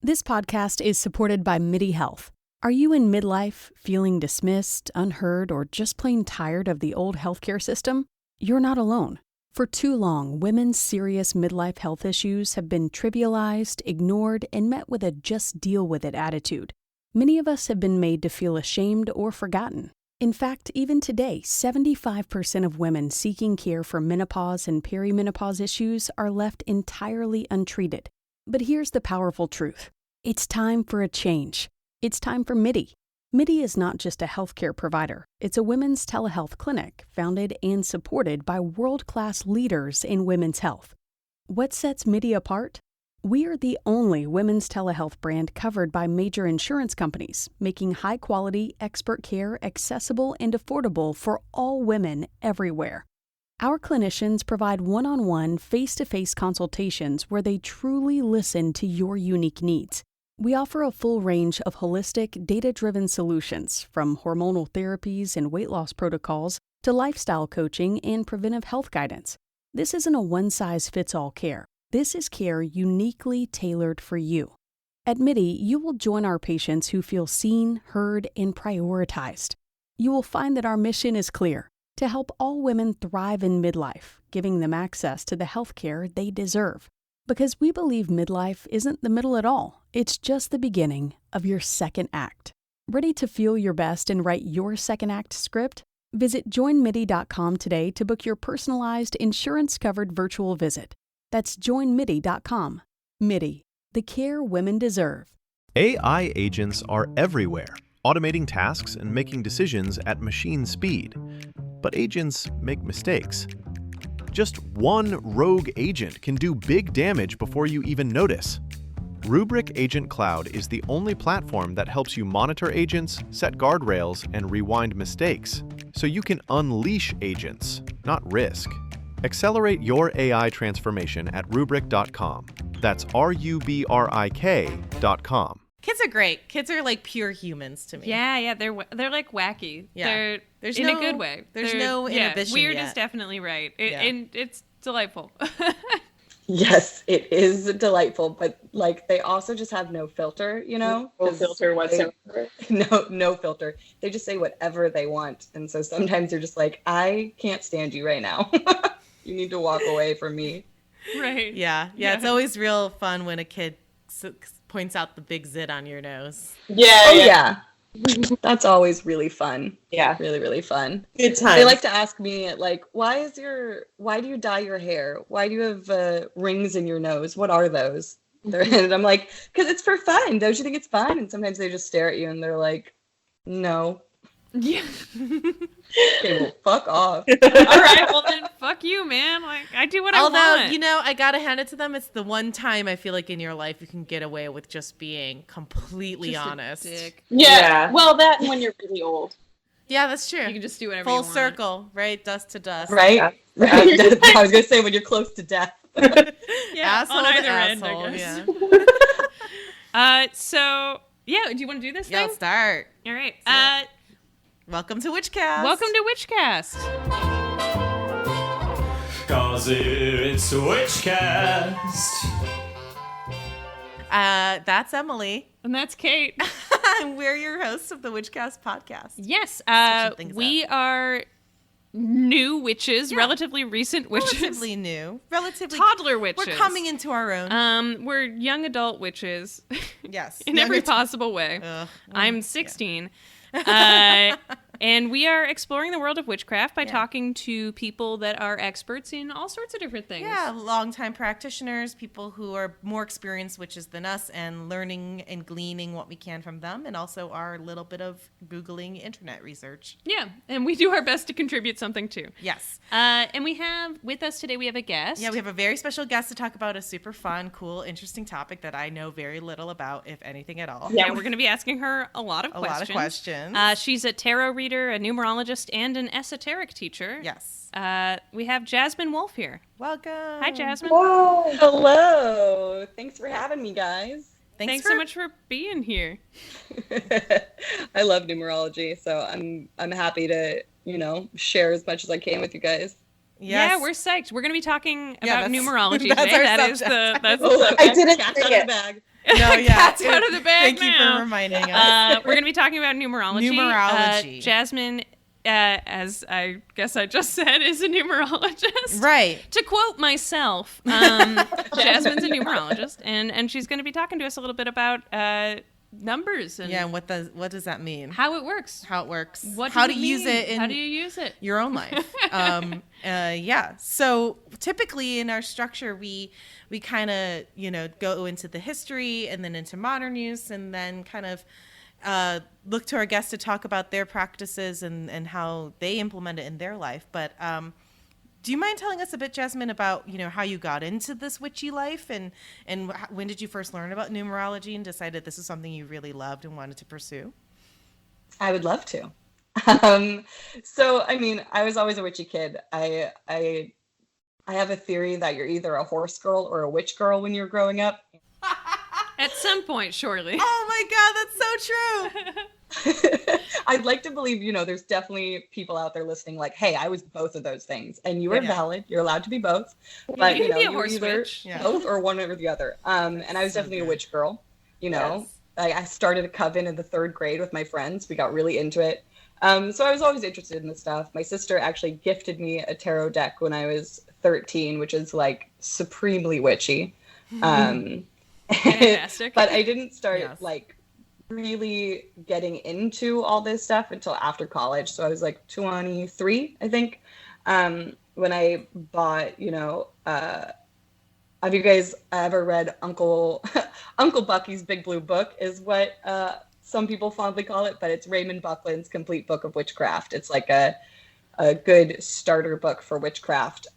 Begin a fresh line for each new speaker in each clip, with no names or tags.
This podcast is supported by MIDI Health. Are you in midlife, feeling dismissed, unheard, or just plain tired of the old healthcare system? You're not alone. For too long, women's serious midlife health issues have been trivialized, ignored, and met with a just deal with it attitude. Many of us have been made to feel ashamed or forgotten. In fact, even today, 75% of women seeking care for menopause and perimenopause issues are left entirely untreated. But here's the powerful truth. It's time for a change. It's time for MIDI. MIDI is not just a healthcare provider. It's a women's telehealth clinic founded and supported by world-class leaders in women's health. What sets MIDI apart? We are the only women's telehealth brand covered by major insurance companies, making high-quality, expert care accessible and affordable for all women everywhere. Our clinicians provide one-on-one, face-to-face consultations where they truly listen to your unique needs. We offer a full range of holistic, data-driven solutions, from hormonal therapies and weight loss protocols to lifestyle coaching and preventive health guidance. This isn't a one-size-fits-all care. This is care uniquely tailored for you. At MIDI, you will join our patients who feel seen, heard, and prioritized. You will find that our mission is clear: to help all women thrive in midlife, giving them access to the health care they deserve. Because we believe midlife isn't the middle at all. It's just the beginning of your second act. Ready to feel your best and write your second act script? Visit joinmidi.com today to book your personalized, insurance-covered virtual visit. That's joinmidi.com. MIDI, the care women deserve.
AI agents are everywhere, automating tasks and making decisions at machine speed. But agents make mistakes. Just one rogue agent can do big damage before you even notice. Rubrik Agent Cloud is the only platform that helps you monitor agents, set guardrails, and rewind mistakes, so you can unleash agents, not risk. Accelerate your AI transformation at Rubrik.com. That's RUBRIK.com.
Kids are great. Kids are like pure humans to me.
Yeah, they're like wacky.
Yeah.
There's in a good way.
There's no inhibition.
Weird
yet.
is definitely right, and it's delightful.
Yes, it is delightful, but like they also just have no filter, you know?
No filter whatsoever.
No filter. They just say whatever they want, and so sometimes you're just like, I can't stand you right now. You need to walk away from me.
Right.
Yeah. It's always real fun when a kid points out the big zit on your nose.
Yeah. That's always really fun.
Yeah.
Really, really fun.
Good time.
They like to ask me, like, why do you dye your hair? Why do you have rings in your nose? What are those? And I'm like, because it's for fun. Don't you think it's fun? And sometimes they just stare at you and they're like, no.
Yeah.
Okay, well, fuck off.
All right, well then, fuck you, man. Like, I do what I want.
Although, I gotta hand it to them. It's the one time I feel like in your life you can get away with just being completly honest.
Yeah. Well, that and when you're really old.
Yeah, that's true.
You can just do whatever you want.
Full circle, right? Dust to dust.
Right? I was gonna say when you're close to death.
Yeah,
asshole
on
to
either
asshole,
end, I guess.
Yeah.
So yeah, do you want to do this
Yeah,
thing?
I'll start.
All right.
Welcome to Witchcast.
Welcome to Witchcast.
'Cause it's Witchcast.
That's Emily.
And that's Kate.
And we're your hosts of the Witchcast podcast.
Yes.
things
We are new witches, relatively recent witches.
Relatively new. Relatively
toddler witches.
We're coming into our own.
We're young adult witches.
Yes.
In every possible way. I'm 16. And we are exploring the world of witchcraft by talking to people that are experts in all sorts of different things.
Yeah, longtime practitioners, people who are more experienced witches than us, and learning and gleaning what we can from them, and also our little bit of Googling internet research.
Yeah, and we do our best to contribute something too.
Yes.
And we have with us today, we have a guest.
Yeah, we have a very special guest to talk about a super fun, cool, interesting topic that I know very little about, if anything at all.
Yeah, we're going to be asking her a lot of questions. She's a tarot reader, a numerologist, and an esoteric teacher.
Yes.
We have Jasmine Wolf here.
Welcome.
Hi, Jasmine.
Whoa.
Hello. Thanks for having me, guys.
Thanks so much for being here.
I love numerology, so I'm happy to, share as much as I can with you guys.
Yes. Yeah, we're psyched. We're going to be talking about numerology
that's
today.
our
That is
subject.
that's
I didn't say it.
Bag.
No, yeah.
Cat's out of the bag
Thank you
now.
for reminding us.
We're going to be talking about numerology.
Numerology.
Jasmine, as I guess I just said, is a numerologist.
Right.
To quote myself, Jasmine's a numerologist, and she's going to be talking to us a little bit about numbers and
And what does that mean?
how it works.
How it works.
What
how
does
to
it
use
mean?
it in
How do you use it?
your own life. Yeah. So typically in our structure, we kind of, go into the history and then into modern use, and then kind of look to our guests to talk about their practices and how they implement it in their life. But do you mind telling us a bit, Jasmine, about how you got into this witchy life, and when did you first learn about numerology and decided this is something you really loved and wanted to pursue?
I would love to. So, I mean, I was always a witchy kid. I have a theory that you're either a horse girl or a witch girl when you're growing up.
At some point, surely.
Oh my God, that's so true.
I'd like to believe, there's definitely people out there listening like, hey, I was both of those things. And you are valid. You're allowed to be both. But,
you can be a
you're
horse
either
witch.
Yeah.
both or one or the other. And I was definitely a witch girl,
Yes.
I started a coven in the 3rd grade with my friends. We got really into it. So I was always interested in this stuff. My sister actually gifted me a tarot deck when I was 13, which is like supremely witchy.
Fantastic.
But I didn't start
Yes.
like really getting into all this stuff until after college. So I was like 23, I think, when I bought, have you guys ever read Uncle Bucky's Big Blue Book is what some people fondly call it, but it's Raymond Buckland's Complete Book of Witchcraft. It's like a good starter book for witchcraft.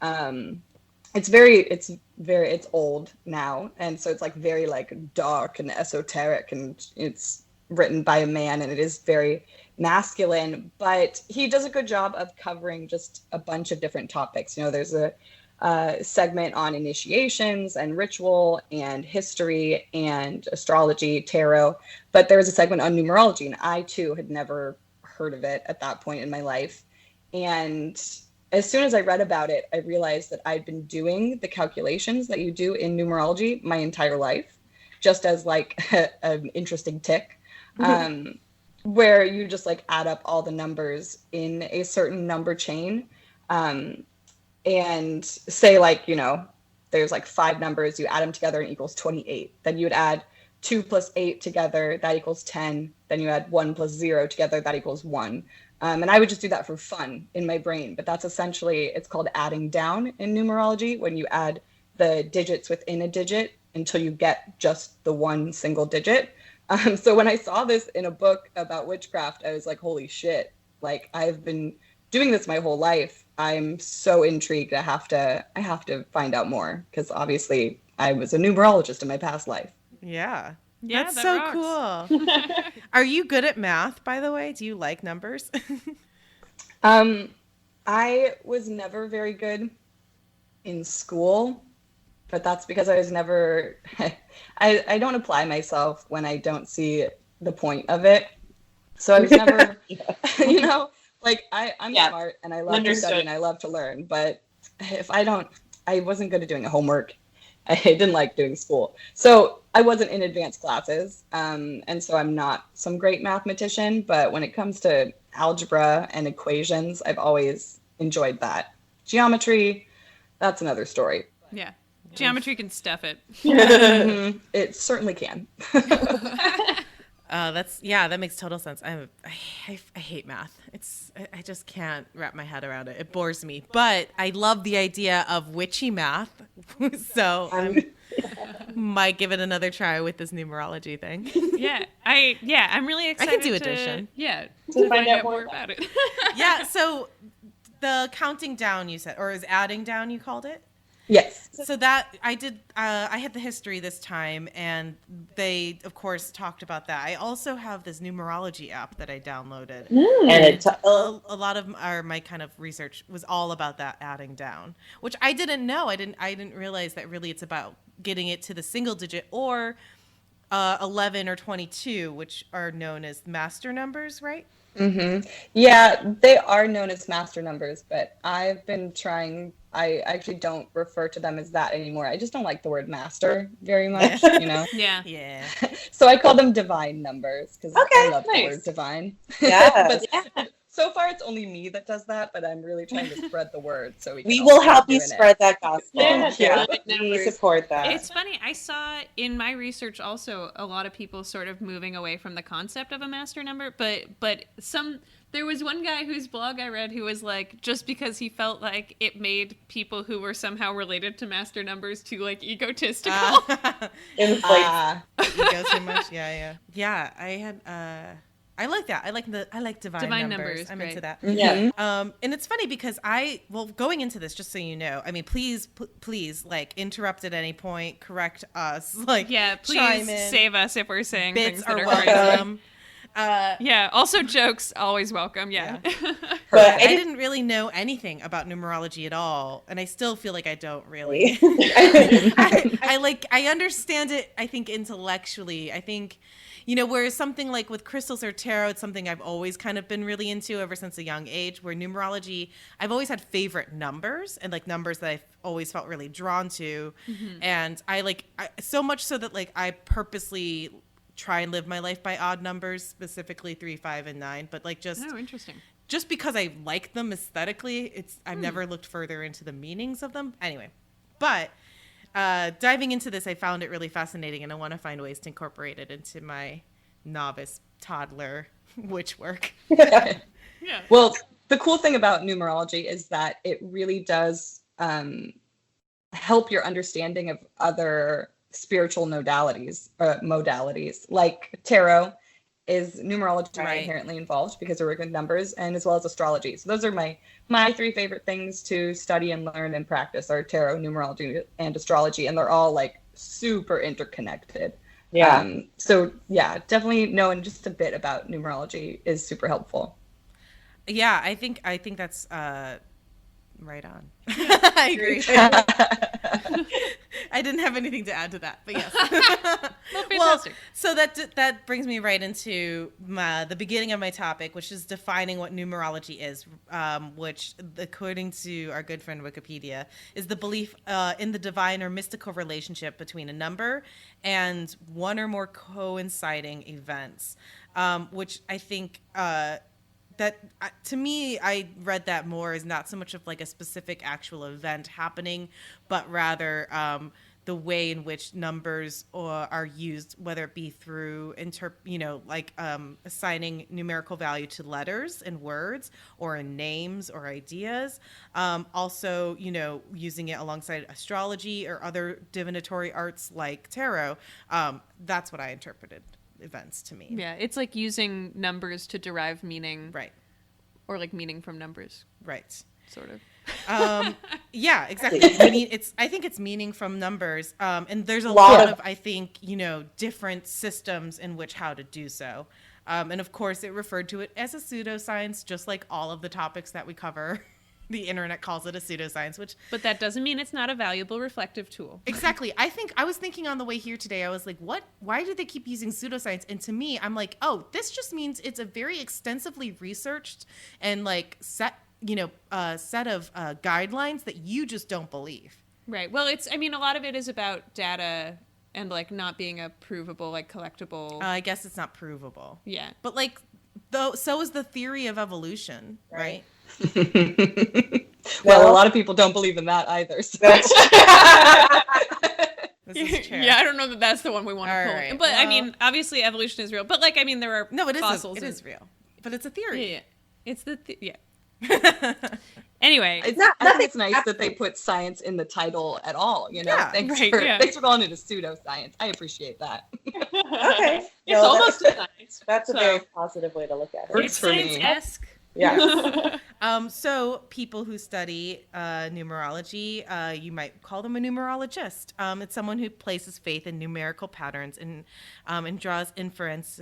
It's old now, and so it's like very like dark and esoteric, and it's written by a man, and it is very masculine, but he does a good job of covering just a bunch of different topics. There's a segment on initiations and ritual and history and astrology, tarot, but there was a segment on numerology, and I too had never heard of it at that point in my life. And as soon as I read about it, I realized that I'd been doing the calculations that you do in numerology my entire life, just as like an interesting tick, where you just like add up all the numbers in a certain number chain, and say like, there's like 5 numbers, you add them together and it equals 28. Then you would add 2 plus 8 together, that equals 10. Then you add 1 plus 0 together, that equals 1. And I would just do that for fun in my brain. But that's essentially, it's called adding down in numerology, when you add the digits within a digit until you get just the one single digit. So when I saw this in a book about witchcraft, I was like, holy shit, like I've been doing this my whole life. I'm so intrigued. I have to find out more, because obviously I was a numerologist in my past life.
Yeah.
Yeah,
That's
that
so
rocks.
cool. Are you good at math, by the way? Do you like numbers?
I was never very good in school, but that's because I was never, I don't apply myself when I don't see the point of it. So I was never, like I'm smart and I love to study and I love to learn, but if I wasn't good at doing homework. I didn't like doing school. So I wasn't in advanced classes. And so I'm not some great mathematician, but when it comes to algebra and equations, I've always enjoyed that. Geometry, that's another story.
Yeah. Geometry can stuff it.
It certainly can.
That makes total sense. I hate math. I just can't wrap my head around it. It bores me. But I love the idea of witchy math. So I might give it another try with this numerology thing.
I'm really excited.
I can do addition.
To find out more about it.
Yeah. So the counting down, you said, or is adding down, you called it?
Yes.
So that I did, I had the history this time, and they, of course, talked about that. I also have this numerology app that I downloaded. And a lot of my kind of research was all about that adding down, which I didn't know. I didn't realize that really it's about getting it to the single digit, or 11 or 22, which are known as master numbers, right?
Mm-hmm. Yeah, they are known as master numbers, but I've been trying. I actually don't refer to them as that anymore. I just don't like the word master very much, you know?
Yeah.
Yeah.
So I call them divine numbers because I love the word divine.
Yeah.
But so far, it's only me that does that, but I'm really trying to spread the word so we
will
all
help
keep
you
doing
spread
it.
that gospel.
Thank you.
We support that.
It's funny. I saw in my research also a lot of people sort of moving away from the concept of a master number, but there was one guy whose blog I read who was like, just because he felt like it made people who were somehow related to master numbers too like egotistical.
Ego too much. Yeah. I had. I like that. I like divine numbers. I'm into that.
Yeah.
And it's funny because going into this, just so you know, I mean, please, like, interrupt at any point, correct us, like,
yeah, please save us if we're saying
bits
things that are
welcome.
Yeah. Also, jokes always welcome. Yeah.
But I didn't really know anything about numerology at all, and I still feel like I don't really. I understand it. I think intellectually. I think. You know, whereas something like with crystals or tarot, it's something I've always kind of been really into ever since a young age, where numerology, I've always had favorite numbers and like numbers that I've always felt really drawn to. Mm-hmm. And I so much so that like I purposely try and live my life by odd numbers, specifically 3, 5, and 9. But like
interesting.
Just because I like them aesthetically, I've never looked further into the meanings of them. Anyway, but diving into this, I found it really fascinating, and I want to find ways to incorporate it into my novice toddler witch work.
Yeah. Well, the cool thing about numerology is that it really does help your understanding of other spiritual modalities, like tarot is numerology inherently involved because there were good numbers, and as well as astrology. So those are my 3 favorite things to study and learn and practice are tarot, numerology, and astrology, and they're all like super interconnected. Yeah. So yeah, definitely knowing just a bit about numerology is super helpful.
Yeah, I think that's right on. I agree. I didn't have anything to add to that, but yes.
Well,
so that brings me right into the beginning of my topic, which is defining what numerology is, which, according to our good friend Wikipedia, is the belief in the divine or mystical relationship between a number and one or more coinciding events, which I think that to me, I read that more as not so much of like a specific actual event happening, but rather the way in which numbers are used, whether it be through assigning numerical value to letters and words, or in names or ideas. Also, using it alongside astrology or other divinatory arts like tarot. That's what I interpreted events to mean.
Yeah, it's like using numbers to derive meaning.
Right.
Or like meaning from numbers.
Right.
Sort of.
Yeah, exactly. I think it's meaning from numbers. And there's a lot of, I think, different systems in which how to do so. And of course, it referred to it as a pseudoscience, just like all of the topics that we cover. The internet calls it a pseudoscience, but
that doesn't mean it's not a valuable reflective tool.
Exactly. I was thinking on the way here today, I was like, why do they keep using pseudoscience? And to me, I'm like, oh, this just means it's a very extensively researched and like set of guidelines that you just don't believe.
Right. Well, a lot of it is about data and like not being a provable, like collectible.
I guess it's not provable.
Yeah.
But like, so is the theory of evolution, right?
Well, a lot of people don't believe in that either. So.
This is true.
Yeah, I don't know that that's the one we want to pull.
Right.
But obviously evolution is real. But like, there are fossils.
It is real, but it's a theory.
Yeah, it's yeah. Anyway,
I think it's nice that they put science in the title at all.
Yeah,
thanks for calling it a pseudoscience. I appreciate that.
Okay,
it's almost a science.
That's a very positive way to look at it.
Works for me.
Science-esque.
Yeah.
So people who study numerology, you might call them a numerologist. It's someone who places faith in numerical patterns and draws inferences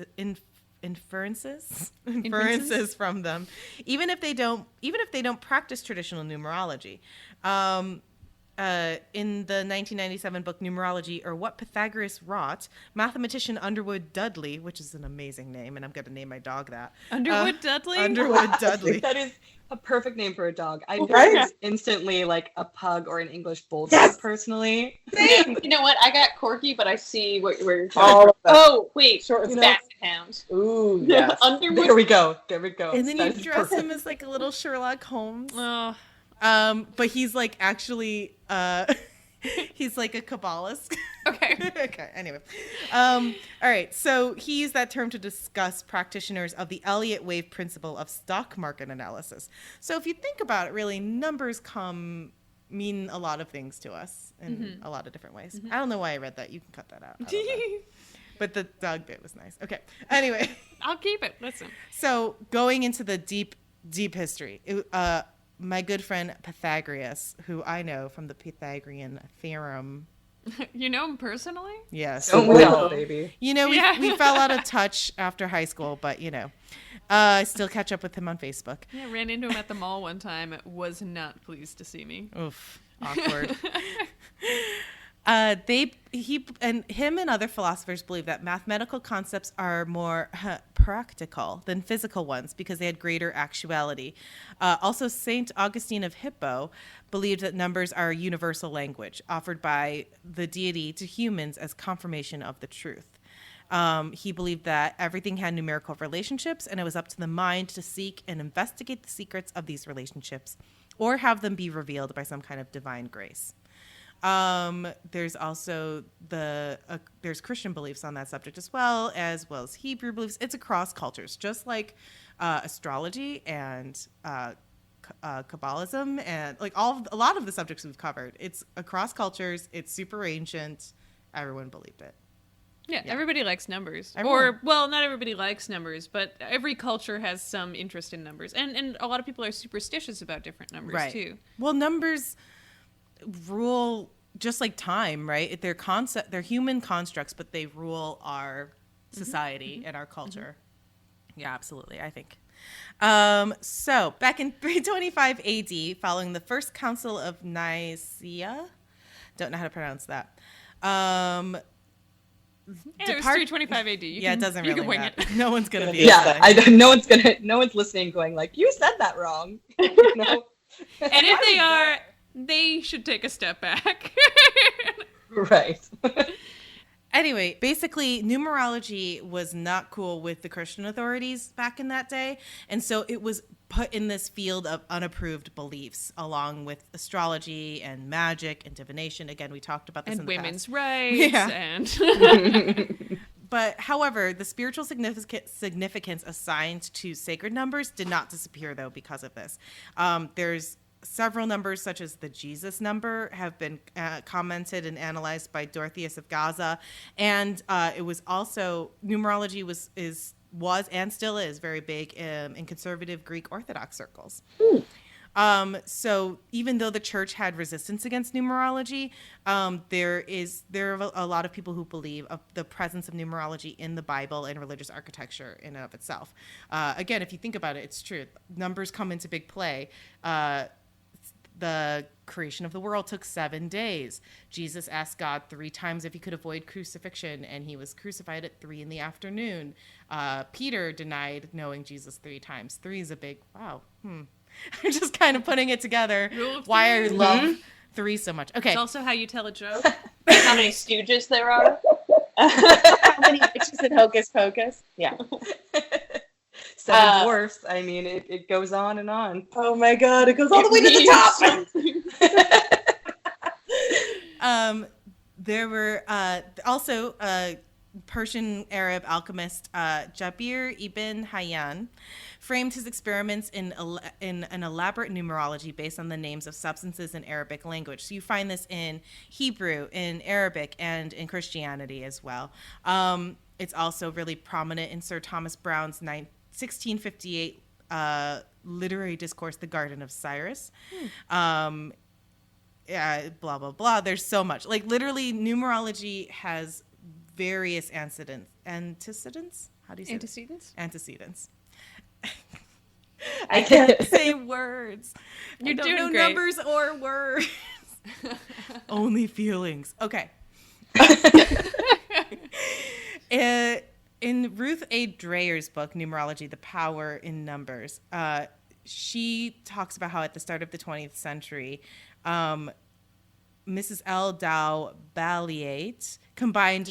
from them, even if they don't practice traditional numerology. in the 1997 book Numerology, or What Pythagoras Wrought, mathematician Underwood Dudley, which is an amazing name, and I'm going to name my dog that.
Underwood Dudley?
Underwood Dudley.
That is a perfect name for a dog. I know
Right?
it's instantly like a pug or an English bulldog, personally.
You know what? I got Corky, but I see where you're
All of them.
Oh, wait.
Short and
It's
sweet.
Basset Hound.
Ooh, yes.
Underwood.
There we go.
And then you
That is
dress
perfect.
him as like a little Sherlock Holmes.
Oh,
But he's like actually, he's like a Kabbalist.
okay.
Okay, anyway. All right, so he used that term to discuss practitioners of the Elliott wave principle of stock market analysis. So if you think about it, really, numbers mean a lot of things to us in a lot of different ways. I don't know why I read that. You can cut that out. I don't know. But the dog bit was nice. Okay, anyway.
I'll keep it. Listen.
So going into the deep history, my good friend Pythagoras, who I know from the Pythagorean theorem.
You know him personally?
Yes.
Don't we all, baby?
You know,
Yeah.
we fell out of touch after high school, but you know, I still catch up with him on Facebook.
Yeah, ran into him at the mall one time. Was not pleased to see me.
Oof, awkward. Him and other philosophers believe that mathematical concepts are more practical than physical ones because they had greater actuality. Also, Saint Augustine of Hippo believed that numbers are a universal language offered by the deity to humans as confirmation of the truth. He believed that everything had numerical relationships, and it was up to the mind to seek and investigate the secrets of these relationships, or have them be revealed by some kind of divine grace. There's also there's Christian beliefs on that subject as well as Hebrew beliefs. It's across cultures, just like astrology and Kabbalism and like a lot of the subjects we've covered. It's across cultures. It's super ancient. Everyone believed it.
Yeah, everybody likes numbers.
Everyone.
Or, well, not everybody likes numbers, but every culture has some interest in numbers. And a lot of people are superstitious about different numbers, too.
Well, numbers rule just like time, right? They're human constructs, but they rule our society and our culture. Yeah, absolutely, I think. So back in 325 AD, following the First Council of Nicaea, don't know how to pronounce that.
Yeah, it was 325 AD.
It doesn't really
You can wing
matter.
it.
No one's gonna be.
Yeah, no one's listening going like, you said that wrong. No.
And if they are, they should take a step back.
Right.
Anyway, basically, numerology was not cool with the Christian authorities back in that day. And so it was put in this field of unapproved beliefs, along with astrology and magic and divination. Again, we talked about this
And
in the
women's
past.
rights.
Yeah.
And
But however, the spiritual significance assigned to sacred numbers did not disappear, though, because of this. There's several numbers, such as the Jesus number, have been commented and analyzed by Dorotheus of Gaza, and it was also numerology was and still is very big in conservative Greek Orthodox circles. So even though the church had resistance against numerology, there are a lot of people who believe of the presence of numerology in the Bible and religious architecture in and of itself. Again, if you think about it, it's true. Numbers come into big play. The creation of the world took 7 days. Jesus asked God 3 times if he could avoid crucifixion, and he was crucified at 3 p.m. Peter denied knowing Jesus 3 times. 3 is a big, wow. I'm just kind of putting it together.
Rule of
Why I
three.
love 3 so much. Okay.
it's also how you tell a joke.
How many stooges there are?
How many witches in Hocus Pocus? Yeah.
7 dwarfs. I mean, it goes on and on.
Oh my God, it goes all the way to the top.
There were also Persian Arab alchemist Jabir ibn Hayyan framed his experiments in an elaborate numerology based on the names of substances in Arabic language. So you find this in Hebrew, in Arabic, and in Christianity as well. It's also really prominent in Sir Thomas Browne's 1658 literary discourse, The Garden of Cyrus. Blah, blah, blah. There's so much. Like, literally, numerology has various antecedents? How do you say that?
Antecedents?
Antecedents.
I can't
say words.
You're
I don't
doing
know
great.
numbers or words. Only feelings. Okay. In Ruth A. Dreyer's book, Numerology, The Power in Numbers, she talks about how at the start of the 20th century, Mrs. L. Dow Balliet combined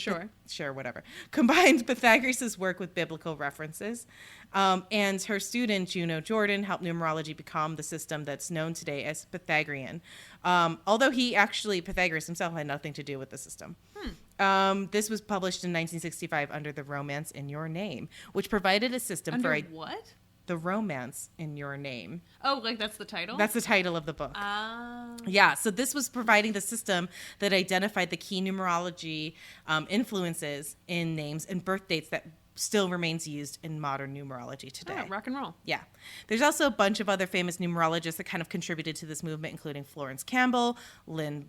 Pythagoras' work with biblical references, and her student Juno Jordan helped numerology become the system that's known today as Pythagorean. Although Pythagoras himself had nothing to do with the system. This was published in 1965 under The Romance in Your Name, which provided a system for
what?
The Romance in Your Name.
Oh, like that's the title?
That's the title of the book. Yeah, so this was providing the system that identified the key numerology influences in names and birth dates that still remains used in modern numerology today.
Oh, rock and roll.
Yeah. There's also a bunch of other famous numerologists that kind of contributed to this movement, including Florence Campbell, Lynn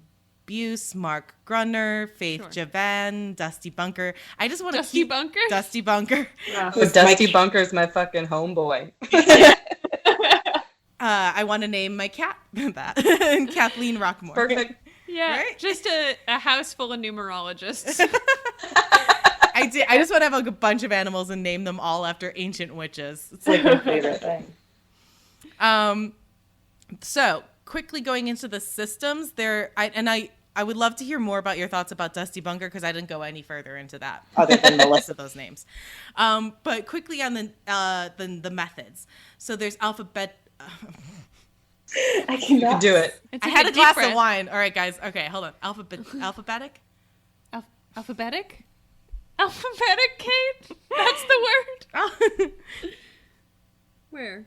Buse, Mark Grunner, Faith Javan, Dusty Bunker. I just want to
Dusty Bunker?
Dusty Bunker.
Dusty Bunker's my fucking homeboy.
I want to name my cat that. Kathleen Rockmore.
Perfect.
Yeah,
Right?
just a house full of numerologists.
I just want to have like a bunch of animals and name them all after ancient witches.
It's like my favorite thing.
So quickly going into the systems, I would love to hear more about your thoughts about Dusty Bunker because I didn't go any further into that.
Other than the list
of those names. But quickly on the methods. So there's alphabet.
I cannot.
You can do it.
I had a glass of wine. All right, guys. Okay, hold on. Alphabetic?
Alphabetic? Alphabetic, Kate? That's the word. Where?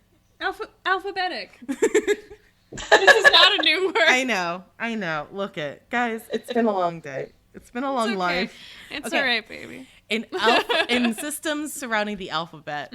Alphabetic. This is not a new word.
I know. Look it. Guys, it's been a long day. It's been a long life.
It's
Okay.
all right, baby.
In systems surrounding the alphabet,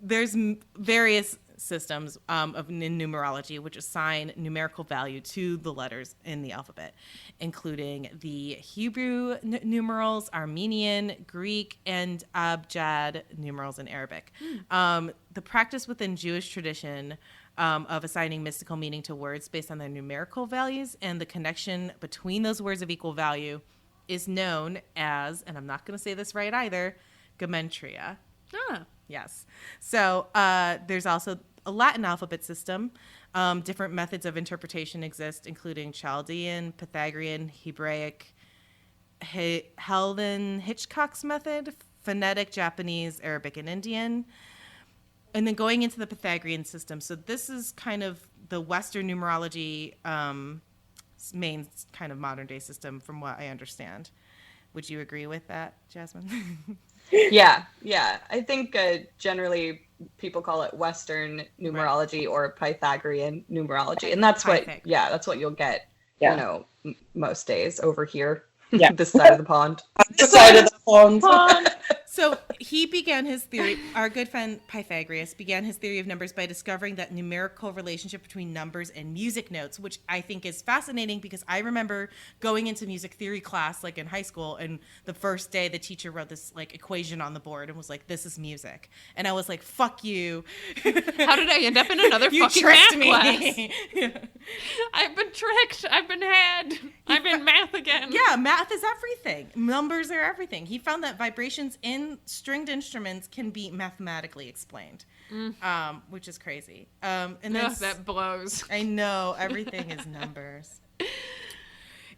there's various systems in numerology which assign numerical value to the letters in the alphabet, including the Hebrew numerals, Armenian, Greek, and Abjad numerals in Arabic. The practice within Jewish tradition of assigning mystical meaning to words based on their numerical values and the connection between those words of equal value is known as, and I'm not going to say this right either, gematria. Yes. So there's also a Latin alphabet system. Different methods of interpretation exist, including Chaldean, Pythagorean, Hebraic, Helden Hitchcock's method, phonetic, Japanese, Arabic, and Indian. And then going into the Pythagorean system. So this is kind of the Western numerology main kind of modern day system from what I understand. Would you agree with that, Jasmine?
Yeah. I think generally people call it Western numerology or Pythagorean numerology, and that's that's what you'll get. You know, most days over here.
Yeah,
this side of the pond.
This side of the pond.
So he began his theory, our good friend Pythagoras began his theory of numbers by discovering that numerical relationship between numbers and music notes, which I think is fascinating because I remember going into music theory class like in high school, and the first day the teacher wrote this like equation on the board and was like, this is music. And I was like, fuck you.
How did I end up in another
You
fucking
tricked
math
me.
class?
Yeah.
I've been tricked. I've been had. I'm in math again.
Yeah, math is everything. Numbers are everything. He found that vibrations in stringed instruments can be mathematically explained, which is crazy. And then
that blows.
I know, everything is numbers.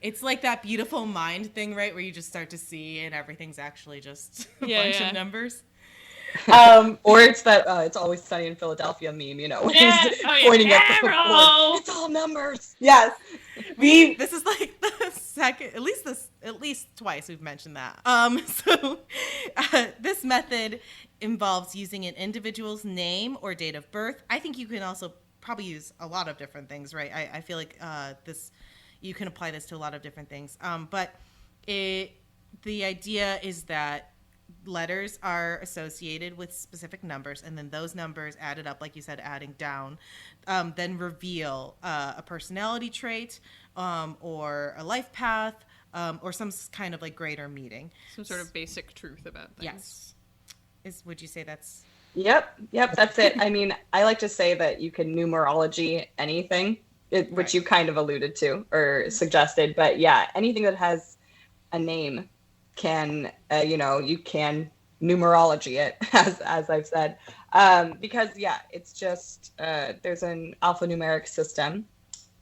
It's like that beautiful mind thing, right? Where you just start to see and everything's actually just a bunch of numbers.
Or it's that It's Always Sunny in Philadelphia meme, you know, when he's pointing at the board. It's all numbers.
Yes.
This is like the second, at least twice we've mentioned that. So this method involves using an individual's name or date of birth. I think you can also probably use a lot of different things, right? I feel like you can apply this to a lot of different things. But the idea is that letters are associated with specific numbers, and then those numbers added up, like you said, adding down, then reveal a personality trait or a life path or some kind of like greater meaning.
Some sort of basic truth about things.
Yes. Would you say that's
Yep, that's it. I mean, I like to say that you can numerology anything, which you kind of alluded to or suggested, but yeah, anything that has a name can, you can numerology it, as I've said, because yeah, it's just there's an alphanumeric system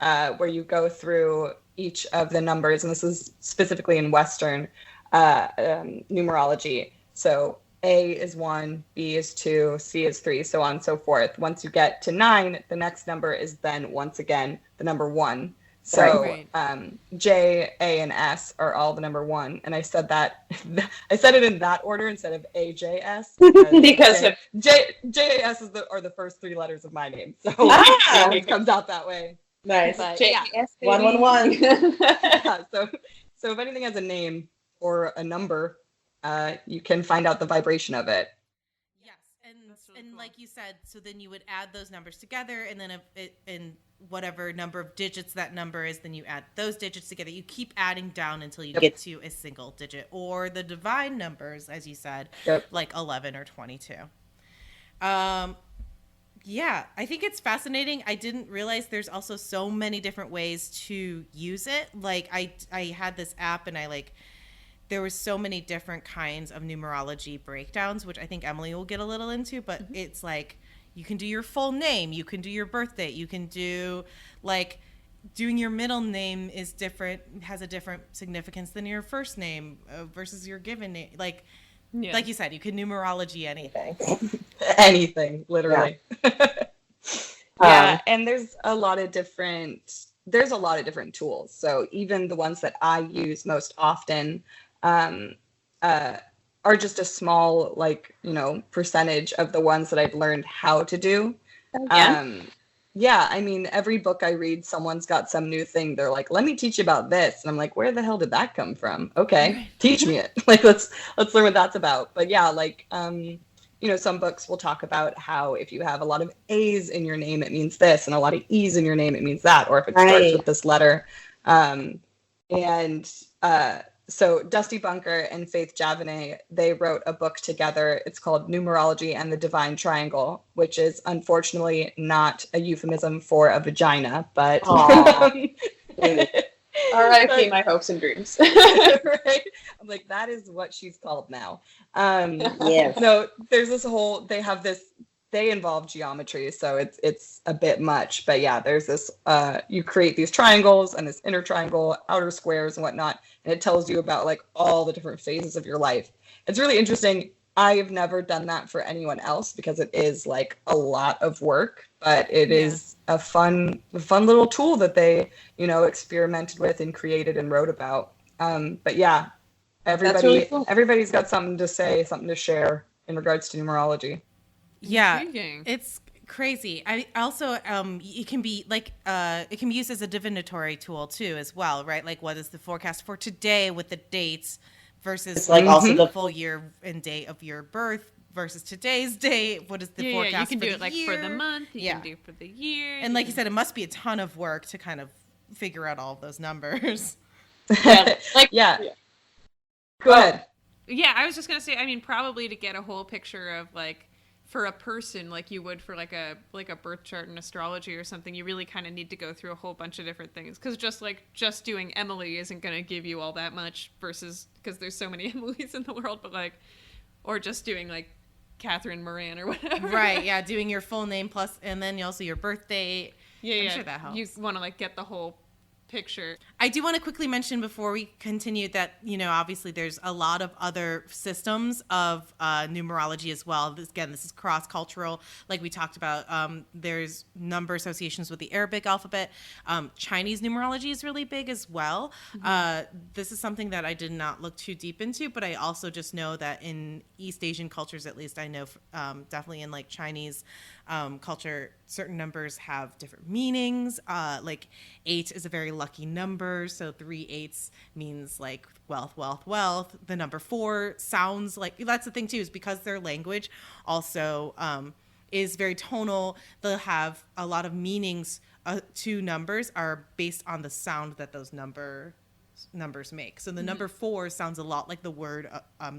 where you go through each of the numbers, and this is specifically in Western numerology. So A is 1, B is 2, C is 3, so on and so forth. Once you get to 9, the next number is then once again the number 1. So
Right.
J, A, and S are all the number 1. And I said it in that order instead of A, J, S.
Because of
J, A, S are the first 3 letters of my name. So it comes out that way.
nice.
But
JS,
yeah.
111.
Yeah, so if anything has a name or a number, you can find out the vibration of it.
Yes, and
That's really
and
cool.
like you said, so then you would add those numbers together, and then if it in whatever number of digits that number is, then you add those digits together. You keep adding down until you get to a single digit, or the divine numbers, as you said,
Yep.
like 11 or 22. Yeah, I think it's fascinating. I didn't realize there's also so many different ways to use it. Like I had this app, and there was so many different kinds of numerology breakdowns, which I think Emily will get a little into, but it's like you can do your full name, you can do your birth date, you can do doing your middle name is different, has a different significance than your first name versus your given name. Like you said, you can numerology anything.
Anything, literally. Yeah, and there's a lot of different tools. So even the ones that I use most often are just a small, percentage of the ones that I've learned how to do. Yeah, I mean, every book I read, someone's got some new thing. They're like, "Let me teach you about this," and I'm like, "Where the hell did that come from?" Okay, teach me it. Let's learn what that's about. But yeah, some books will talk about how if you have a lot of A's in your name, it means this, and a lot of E's in your name, it means that, or if it starts with this letter. So Dusty Bunker and Faith Javanay, they wrote a book together. It's called Numerology and the Divine Triangle, which is unfortunately not a euphemism for a vagina, but
R.I.P. my hopes and dreams.
right? I'm like, that is what she's called now.
Yes.
No, there's they involve geometry, so it's a bit much. But yeah, there's this, you create these triangles and this inner triangle, outer squares and whatnot, and it tells you about all the different phases of your life. It's really interesting. I've never done that for anyone else because it is a lot of work, but it is a fun little tool that they, experimented with and created and wrote about. But yeah,
Really cool.
everybody's got something to say, something to share in regards to numerology.
Yeah,
Intriguing.
it's crazy. I also it can be it can be used as a divinatory tool too as well, right? Like, what is the forecast for today with the dates versus
It's also the
full year and date of your birth versus today's date? What is the forecast?
You can
for
do
the
it
year?
for the month. You can do it for the year.
And like you said, it must be a ton of work to kind of figure out all of those numbers.
Yeah. Go ahead.
Yeah, I was just gonna say. I mean, probably to get a whole picture of for a person like you would for like a birth chart and astrology or something, you really kind of need to go through a whole bunch of different things, because just doing Emily isn't going to give you all that much, versus because there's so many Emilys in the world, but or just doing Catherine Moran or whatever.
Right, yeah, doing your full name plus and then also your birth date.
I'm
sure that helps.
You want to get the whole picture.
I do want to quickly mention before we continue that, obviously there's a lot of other systems of numerology as well. This is cross-cultural. Like we talked about, there's number associations with the Arabic alphabet. Chinese numerology is really big as well. This is something that I did not look too deep into, but I also just know that in East Asian cultures, at least I know, definitely in Chinese culture, certain numbers have different meanings. 8 is a very lucky number, so 3 8s means wealth, wealth, wealth. The number 4 sounds that's the thing too, is because their language also is very tonal. They'll have a lot of meanings. 2 numbers are based on the sound that those numbers numbers make. So the number 4 sounds a lot like the word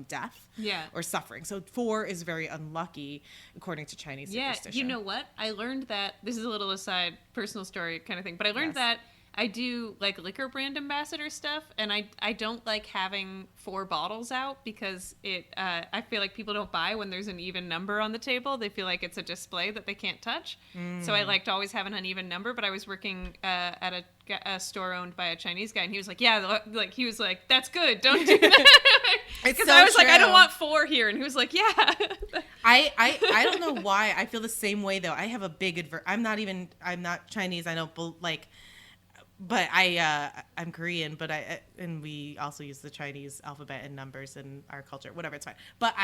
death or suffering. So 4 is very unlucky according to Chinese superstition.
You know what? I learned that, this is a little aside, personal story kind of thing, but I learned that I do like liquor brand ambassador stuff, and I don't like having 4 bottles out because I feel like people don't buy when there's an even number on the table. They feel like it's a display that they can't touch. So I like to always have an uneven number. But I was working at a store owned by a Chinese guy, and he was like, he was like, that's good, don't do that. Because I was like, I don't want 4 here, and he was like, yeah.
I don't know why I feel the same way though. I have a big I'm not Chinese. I don't like. But I'm Korean, but and we also use the Chinese alphabet and numbers in our culture. Whatever, it's fine. But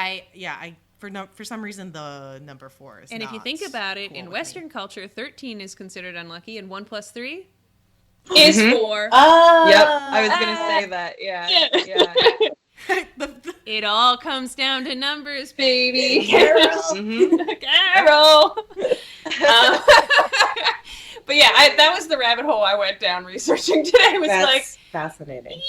for some reason the number 4 is.
And if you think about it, in Western culture, 13 is considered unlucky, and 1 + 3 is 4.
Yep, I was gonna say that. Yeah.
It all comes down to numbers, baby.
Carol. But yeah, that was the rabbit hole I went down researching today. It was
fascinating.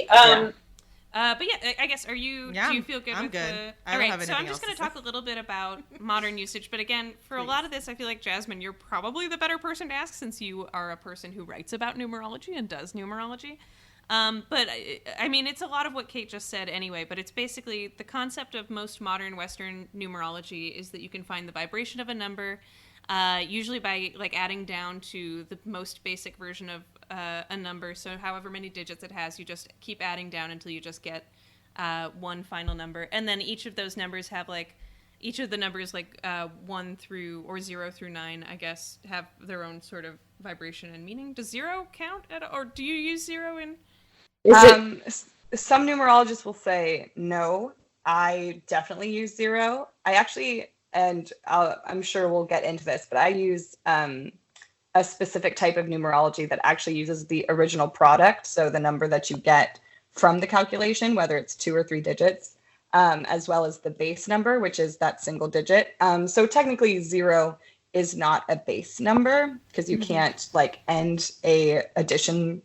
But yeah, I guess, do you feel good?
I'm good.
All right, so I'm just going to talk a little bit about modern usage. But again, for a lot of this, I feel like, Jasmine, you're probably the better person to ask since you are a person who writes about numerology and does numerology. But I mean, it's a lot of what Kate just said anyway, but it's basically the concept of most modern Western numerology is that you can find the vibration of a number, usually by like adding down to the most basic version of a number. So however many digits it has, you just keep adding down until you just get one final number. And then each of those numbers have each of the numbers 1 through or 0 through 9, I guess, have their own sort of vibration and meaning. Does 0 count or do you use 0 in?
Some numerologists will say no. I definitely use 0. I actually, and I'm sure we'll get into this, but I use a specific type of numerology that actually uses the original product, so the number that you get from the calculation, whether it's 2 or 3 digits, as well as the base number, which is that single digit. So technically 0 is not a base number because you can't end a addition,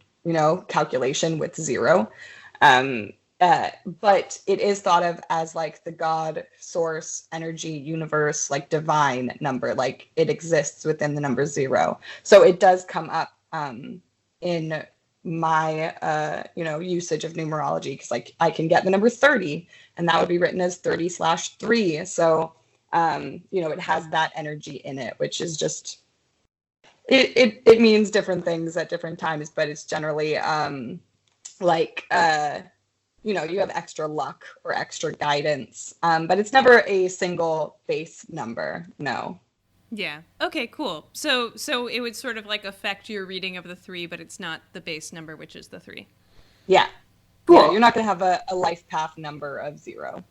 calculation with 0. But it is thought of as the God, source, energy, universe, divine number. It exists within the number 0. So it does come up in my usage of numerology because I can get the number 30 and that would be written as 30/3. So it has that energy in it, which is just it means different things at different times, but it's generally you have extra luck or extra guidance, but it's never a single base number. No.
Yeah. Okay, cool. So it would sort of affect your reading of the 3, but it's not the base number, which is the 3.
Yeah. Cool. Yeah, you're not going to have a life path number of 0.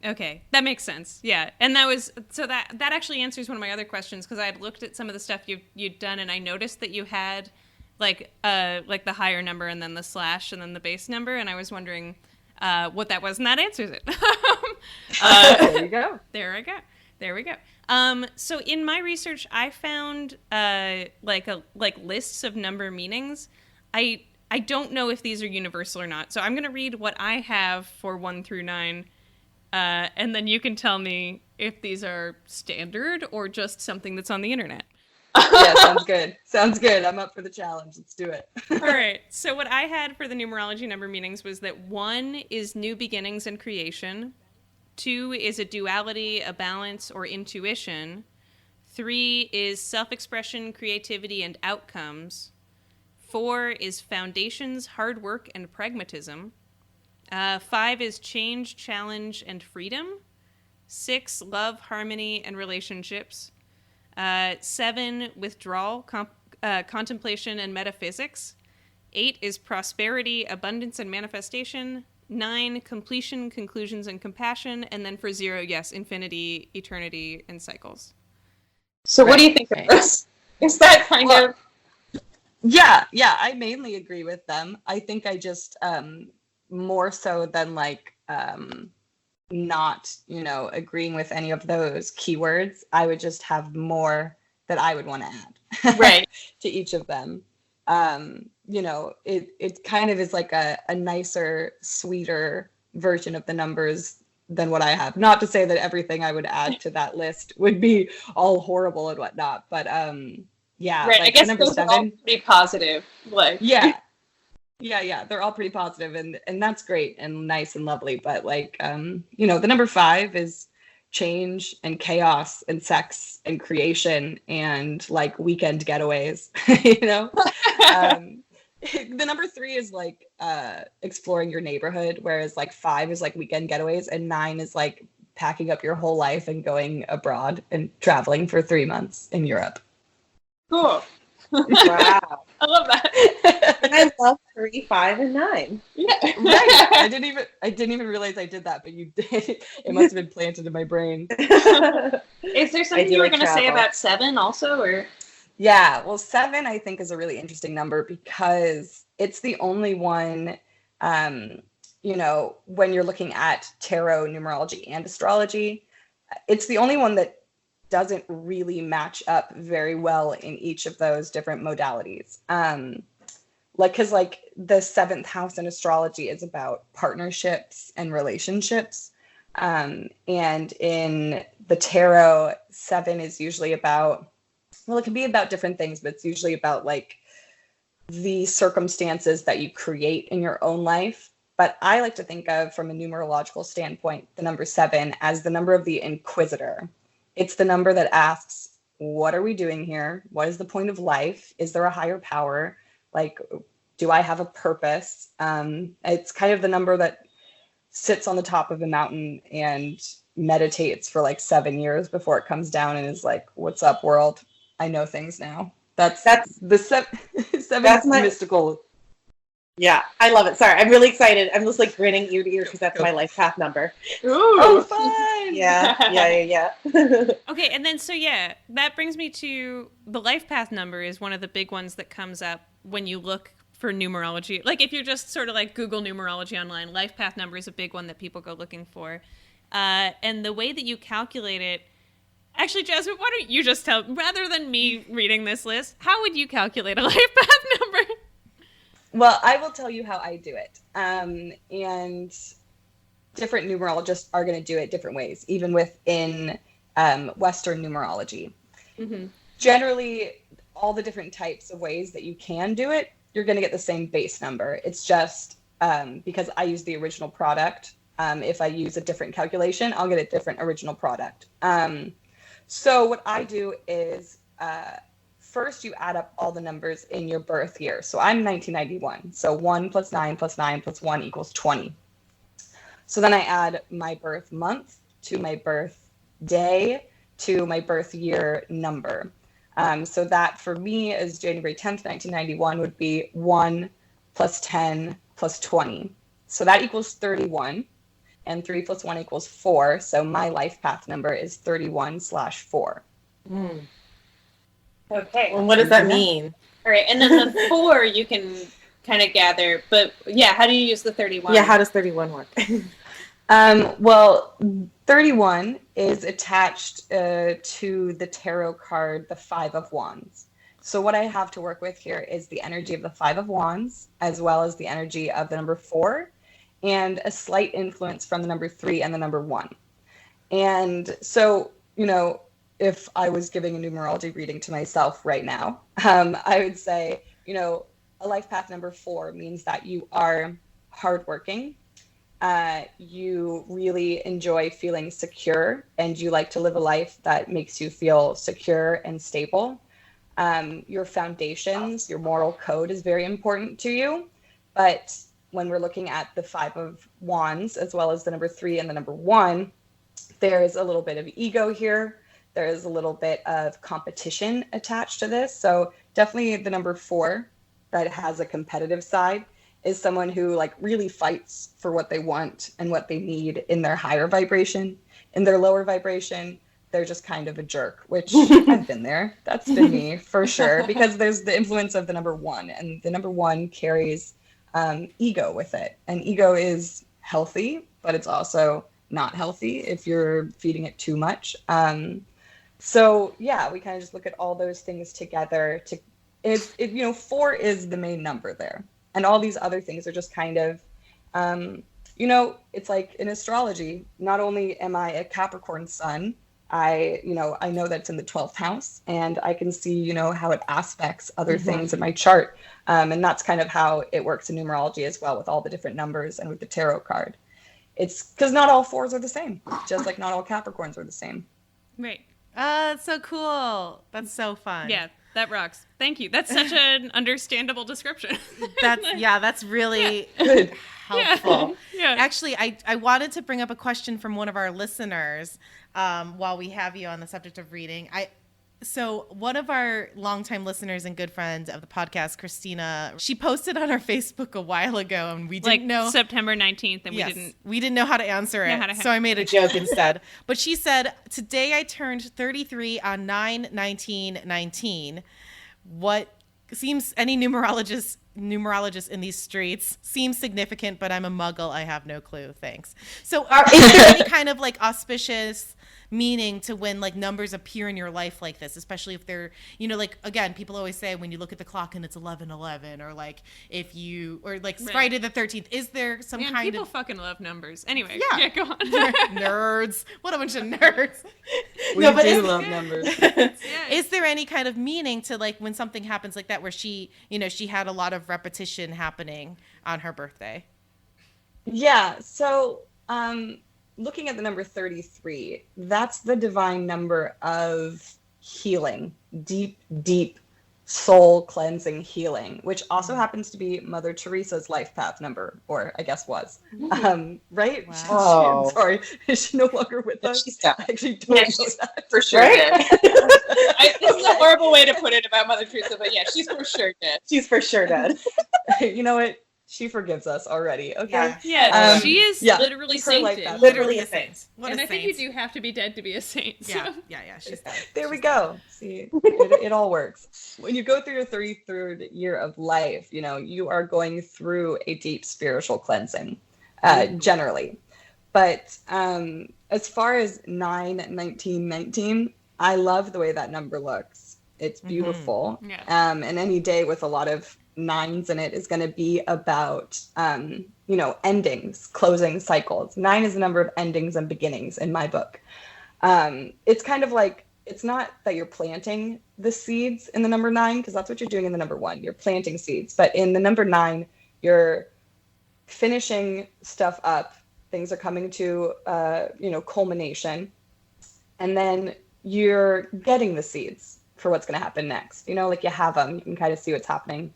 Okay, that makes sense. Yeah, and that actually answers one of my other questions because I had looked at some of the stuff you'd done, and I noticed that you had the higher number and then the slash and then the base number, and I was wondering what that was, and that answers it.
There you go.
There we go. So in my research, I found lists of number meanings. I don't know if these are universal or not, so I'm going to read what I have for 1 through 9. And then you can tell me if these are standard or just something that's on the internet.
Yeah, sounds good. Sounds good. I'm up for the challenge. Let's do it.
All right. So what I had for the numerology number meanings was that 1 is new beginnings and creation. 2 is a duality, a balance, or intuition. 3 is self-expression, creativity, and outcomes. 4 is foundations, hard work, and pragmatism. 5 is change, challenge, and freedom. 6, love, harmony, and relationships. 7, withdrawal, contemplation, and metaphysics. 8 is prosperity, abundance, and manifestation. 9, completion, conclusions, and compassion. And then for 0, yes, infinity, eternity, and cycles.
So what do you think of this? Is that kind of...
Yeah, I mainly agree with them. I think I just... more so than not, agreeing with any of those keywords, I would just have more that I would want to add
right
to each of them. it kind of is like a nicer, sweeter version of the numbers than what I have. Not to say that everything I would add to that list would be all horrible and whatnot, but yeah,
right.
like
I guess
the number
those are all
7.
pretty positive. Like,
Yeah. Yeah, they're all pretty positive, and that's great and nice and lovely. But like, the number 5 is change and chaos and sex and creation and like weekend getaways. The number 3 is like exploring your neighborhood, whereas like 5 is like weekend getaways, and 9 is like packing up your whole life and going abroad and traveling for 3 months in Europe.
Cool.
Wow.
I love that.
And I love 3, 5, and 9.
Yeah.
Right. I didn't even realize I did that, but you did. It must have been planted in my brain.
Is there something
do
you were
like
going to say
travel.
about 7 also, or?
Yeah, well, 7 I think is a really interesting number because it's the only one, when you're looking at tarot, numerology, and astrology, it's the only one that doesn't really match up very well in each of those different modalities. Because the 7th house in astrology is about partnerships and relationships. And in the tarot, 7 is usually about, well, it can be about different things, but it's usually about like the circumstances that you create in your own life. But I like to think of, from a numerological standpoint, the number 7 as the number of the inquisitor. It's the number that asks, what are we doing here? What is the point of life? Is there a higher power? Like, do I have a purpose? It's kind of the number that sits on the top of a mountain and meditates for like 7 years before it comes down and is like, what's up, world? I know things now. That's the 7
That's my
mystical.
Yeah, I love it. Sorry, I'm really excited. I'm just like grinning ear to ear because that's my life path number.
Ooh.
Oh, fun!
Yeah.
Okay, and then that brings me to the life path number is one of the big ones that comes up when you look for numerology. Like if you're just sort of like Google numerology online, life path number is a big one that people go looking for. And the way that you calculate it, actually, Jasmine, why don't you just tell, rather than me reading this list, how would you calculate a life path number?
Well, I will tell you how I do it. And different numerologists are going to do it different ways, even within Western numerology. Mm-hmm. Generally, all the different types of ways that you can do it, you're going to get the same base number. It's just because I use the original product. If I use a different calculation, I'll get a different original product. So what I do is first you add up all the numbers in your birth year. So I'm 1991. So 1 plus 9 plus 9 plus 1 equals 20. So then I add my birth month to my birth day to my birth year number. So that for me is January 10th, 1991 would be 1 plus 10 plus 20. So that equals 31. And 3 plus 1 equals 4. So my life path number is 31/4.
Mm.
Okay.
Well, what does that mean?
All right, and then the 4 you can kind of gather, but yeah, how do you use the 31?
Yeah, how does 31 work?
Well, 31 is attached to the tarot card, the 5 of Wands. So what I have to work with here is the energy of the 5 of Wands, as well as the energy of the number 4, and a slight influence from the number 3 and the number 1. And so, if I was giving a numerology reading to myself right now, I would say, a life path number 4 means that you are hardworking. You really enjoy feeling secure, and you like to live a life that makes you feel secure and stable. Your foundations, your moral code is very important to you. But when we're looking at the 5 of Wands, as well as the number 3 and the number 1, there is a little bit of ego here. There is a little bit of competition attached to this. So definitely the number 4 that has a competitive side is someone who really fights for what they want and what they need in their higher vibration. In their lower vibration, they're just kind of a jerk, which I've been there. That's been me for sure, because there's the influence of the number 1, and the number 1 carries ego with it. And ego is healthy, but it's also not healthy if you're feeding it too much. So yeah, we kind of just look at all those things together to 4 is the main number there. And all these other things are just kind of, it's like in astrology, not only am I a Capricorn sun, I know that's in the 12th house, and I can see, how it aspects other things in my chart. And that's kind of how it works in numerology as well, with all the different numbers and with the tarot card. It's because not all 4s are the same, just like not all Capricorns are the same.
Right.
That's so cool. That's so fun.
Yeah, that rocks. Thank you. That's such an understandable description.
That's really
Good.
helpful.
Yeah.
Actually, I wanted to bring up a question from one of our listeners while we have you on the subject of reading. So one of our longtime listeners and good friends of the podcast, Christina, she posted on our Facebook a while ago, and we didn't know
September 19th, and
we didn't know how to answer it, so I made a joke instead. But she said, "Today I turned 33 on 9/19/19. What seems any numerologist in these streets seems significant, but I'm a muggle. I have no clue. Thanks." So is there any kind of like auspicious meaning to when like numbers appear in your life like this, especially if they're, like, again, people always say when you look at the clock and it's 11:11, or like Friday the 13th, is there some kind
people
of
fucking love numbers anyway?
Yeah,
go on.
Nerds, what a bunch of nerds.
We do love numbers.
Is there any kind of meaning to like when something happens like that, where she had a lot of repetition happening on her birthday?
Yeah, so looking at the number 33, that's the divine number of healing, deep, deep soul cleansing healing, which also happens to be Mother Teresa's life path number, or I guess was. Right?
Wow.
I'm sorry, is she no longer with us?
She's done.
I actually don't know that.
For sure
Right?
did. This is a horrible way to put it about Mother Teresa, but yeah, she's for sure dead.
She's for sure dead.
You know what? She forgives us already, okay?
Yeah, she is
literally
her life
sainted.
path.
Literally a saint. What
and
a
I think
saint.
you do have to be dead to be a saint. So.
Yeah, she's dead.
There we go. See, it all works. When you go through your 33rd year of life, you are going through a deep spiritual cleansing, generally. But as far as 9/19/19, I love the way that number looks. It's beautiful.
Yeah.
And any day with a lot of 9s in it is going to be about, endings, closing cycles. 9 is the number of endings and beginnings in my book. It's kind of like, it's not that you're planting the seeds in the number 9, because that's what you're doing in the number 1. You're planting seeds. But in the number 9, you're finishing stuff up. Things are coming to, culmination. And then you're getting the seeds for what's going to happen next. Like you have them, you can kind of see what's happening.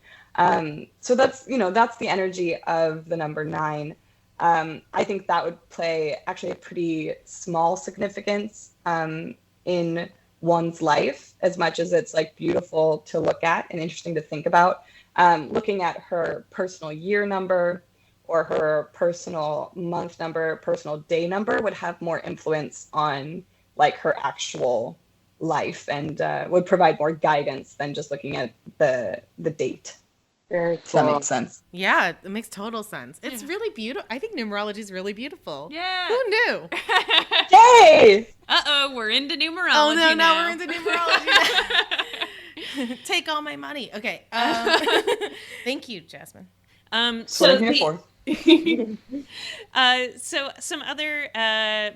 So that's the energy of the number 9. I think that would play actually a pretty small significance in one's life, as much as it's like beautiful to look at and interesting to think about. Looking at her personal year number or her personal month number, personal day number would have more influence on like her actual life, and would provide more guidance than just looking at the date.
Very
Does that
cool.
make sense?
Yeah, it makes total sense. It's really beautiful. I think numerology is really beautiful.
Yeah.
Who knew?
Yay!
We're into numerology.
Oh no,
now.
we're into numerology. Take all my money. Okay. Thank you, Jasmine.
That's what I'm here for.
So some other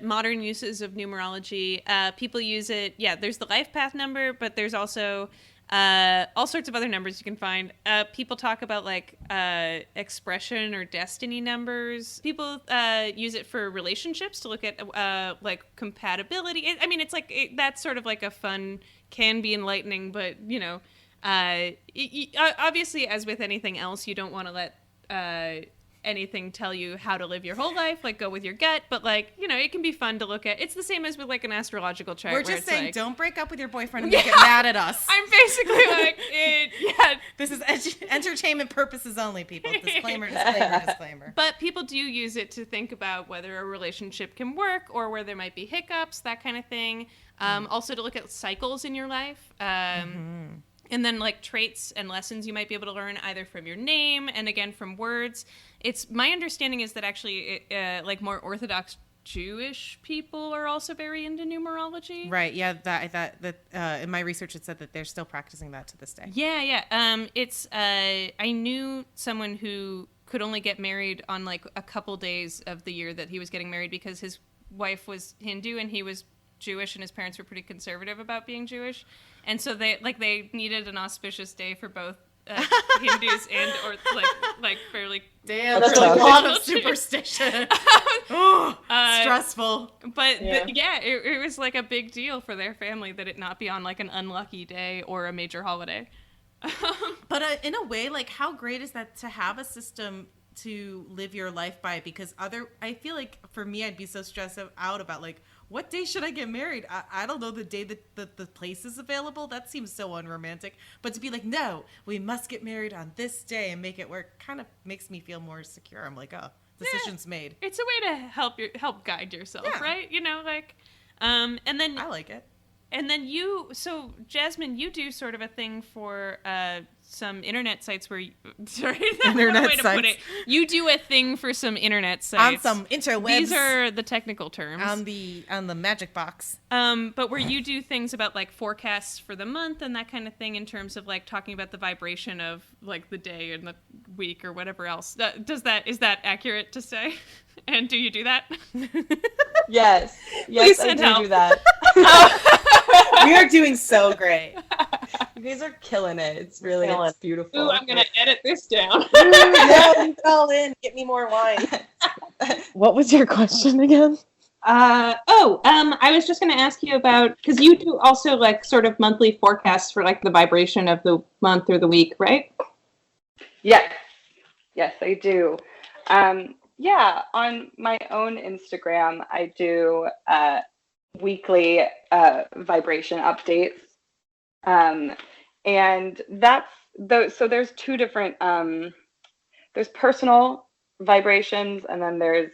modern uses of numerology, people use it. Yeah, there's the life path number, but there's also all sorts of other numbers you can find. People talk about like expression or destiny numbers. People use it for relationships to look at like compatibility. It's like that's sort of like a fun, can be enlightening, but obviously, as with anything else, you don't want to let anything tell you how to live your whole life, like go with your gut, but like it can be fun to look at. It's the same as with like an astrological chart.
We're
where
just
it's
saying,
like,
don't break up with your boyfriend and get mad at us.
I'm basically like,
This is entertainment purposes only, people. Disclaimer, disclaimer, disclaimer.
But people do use it to think about whether a relationship can work or where there might be hiccups, that kind of thing. Also to look at cycles in your life. And then like traits and lessons you might be able to learn either from your name and again from words. It's my understanding is that actually like more orthodox Jewish people are also very into numerology.
Right. Yeah. That in my research it said that they're still practicing that to this day.
Yeah. It's I knew someone who could only get married on like a couple days of the year that he was getting married because his wife was Hindu and he was Jewish, and his parents were pretty conservative about being Jewish, and so they needed an auspicious day for both Hindus and or like fairly.
Damn,
That's
that's a
tough.
lot of superstition. Stressful.
But
Yeah.
it was like a big deal for their family that it not be on like an unlucky day or a major holiday.
But in a way, like, how great is that to have a system to live your life by? Because I feel like for me, I'd be so stressed out about like, what day should I get married? I don't know the day that the place is available. That seems so unromantic. But to be like, no, we must get married on this day and make it work, kind of makes me feel more secure. I'm like, oh, decision's made.
It's a way to help guide yourself,
Yeah.
right? You know, like, and then
I like it.
And then so Jasmine, you do sort of a thing for some internet sites where sorry,
Internet
what a way to put
sites.
it. You do a thing for some internet sites.
On some interwebs.
These are the technical terms.
on the magic box.
But where you do things about like forecasts for the month and that kind of thing in terms of like talking about the vibration of like the day and the week or whatever else. Is that accurate to say? And do you do that?
Yes,
Please
I
send
do
help.
do that.
We are doing so great.
You guys are killing it. It's really
Killing.
it's beautiful.
Ooh, I'm gonna edit this down.
Yeah, leave it all in. Get me more wine.
What was your question again?
I was just going to ask you about, because you do also like sort of monthly forecasts for like the vibration of the month or the week, right?
Yes, I do. Yeah, on my own Instagram, I do weekly vibration updates. And that's those. So there's two different. There's personal vibrations, and then there's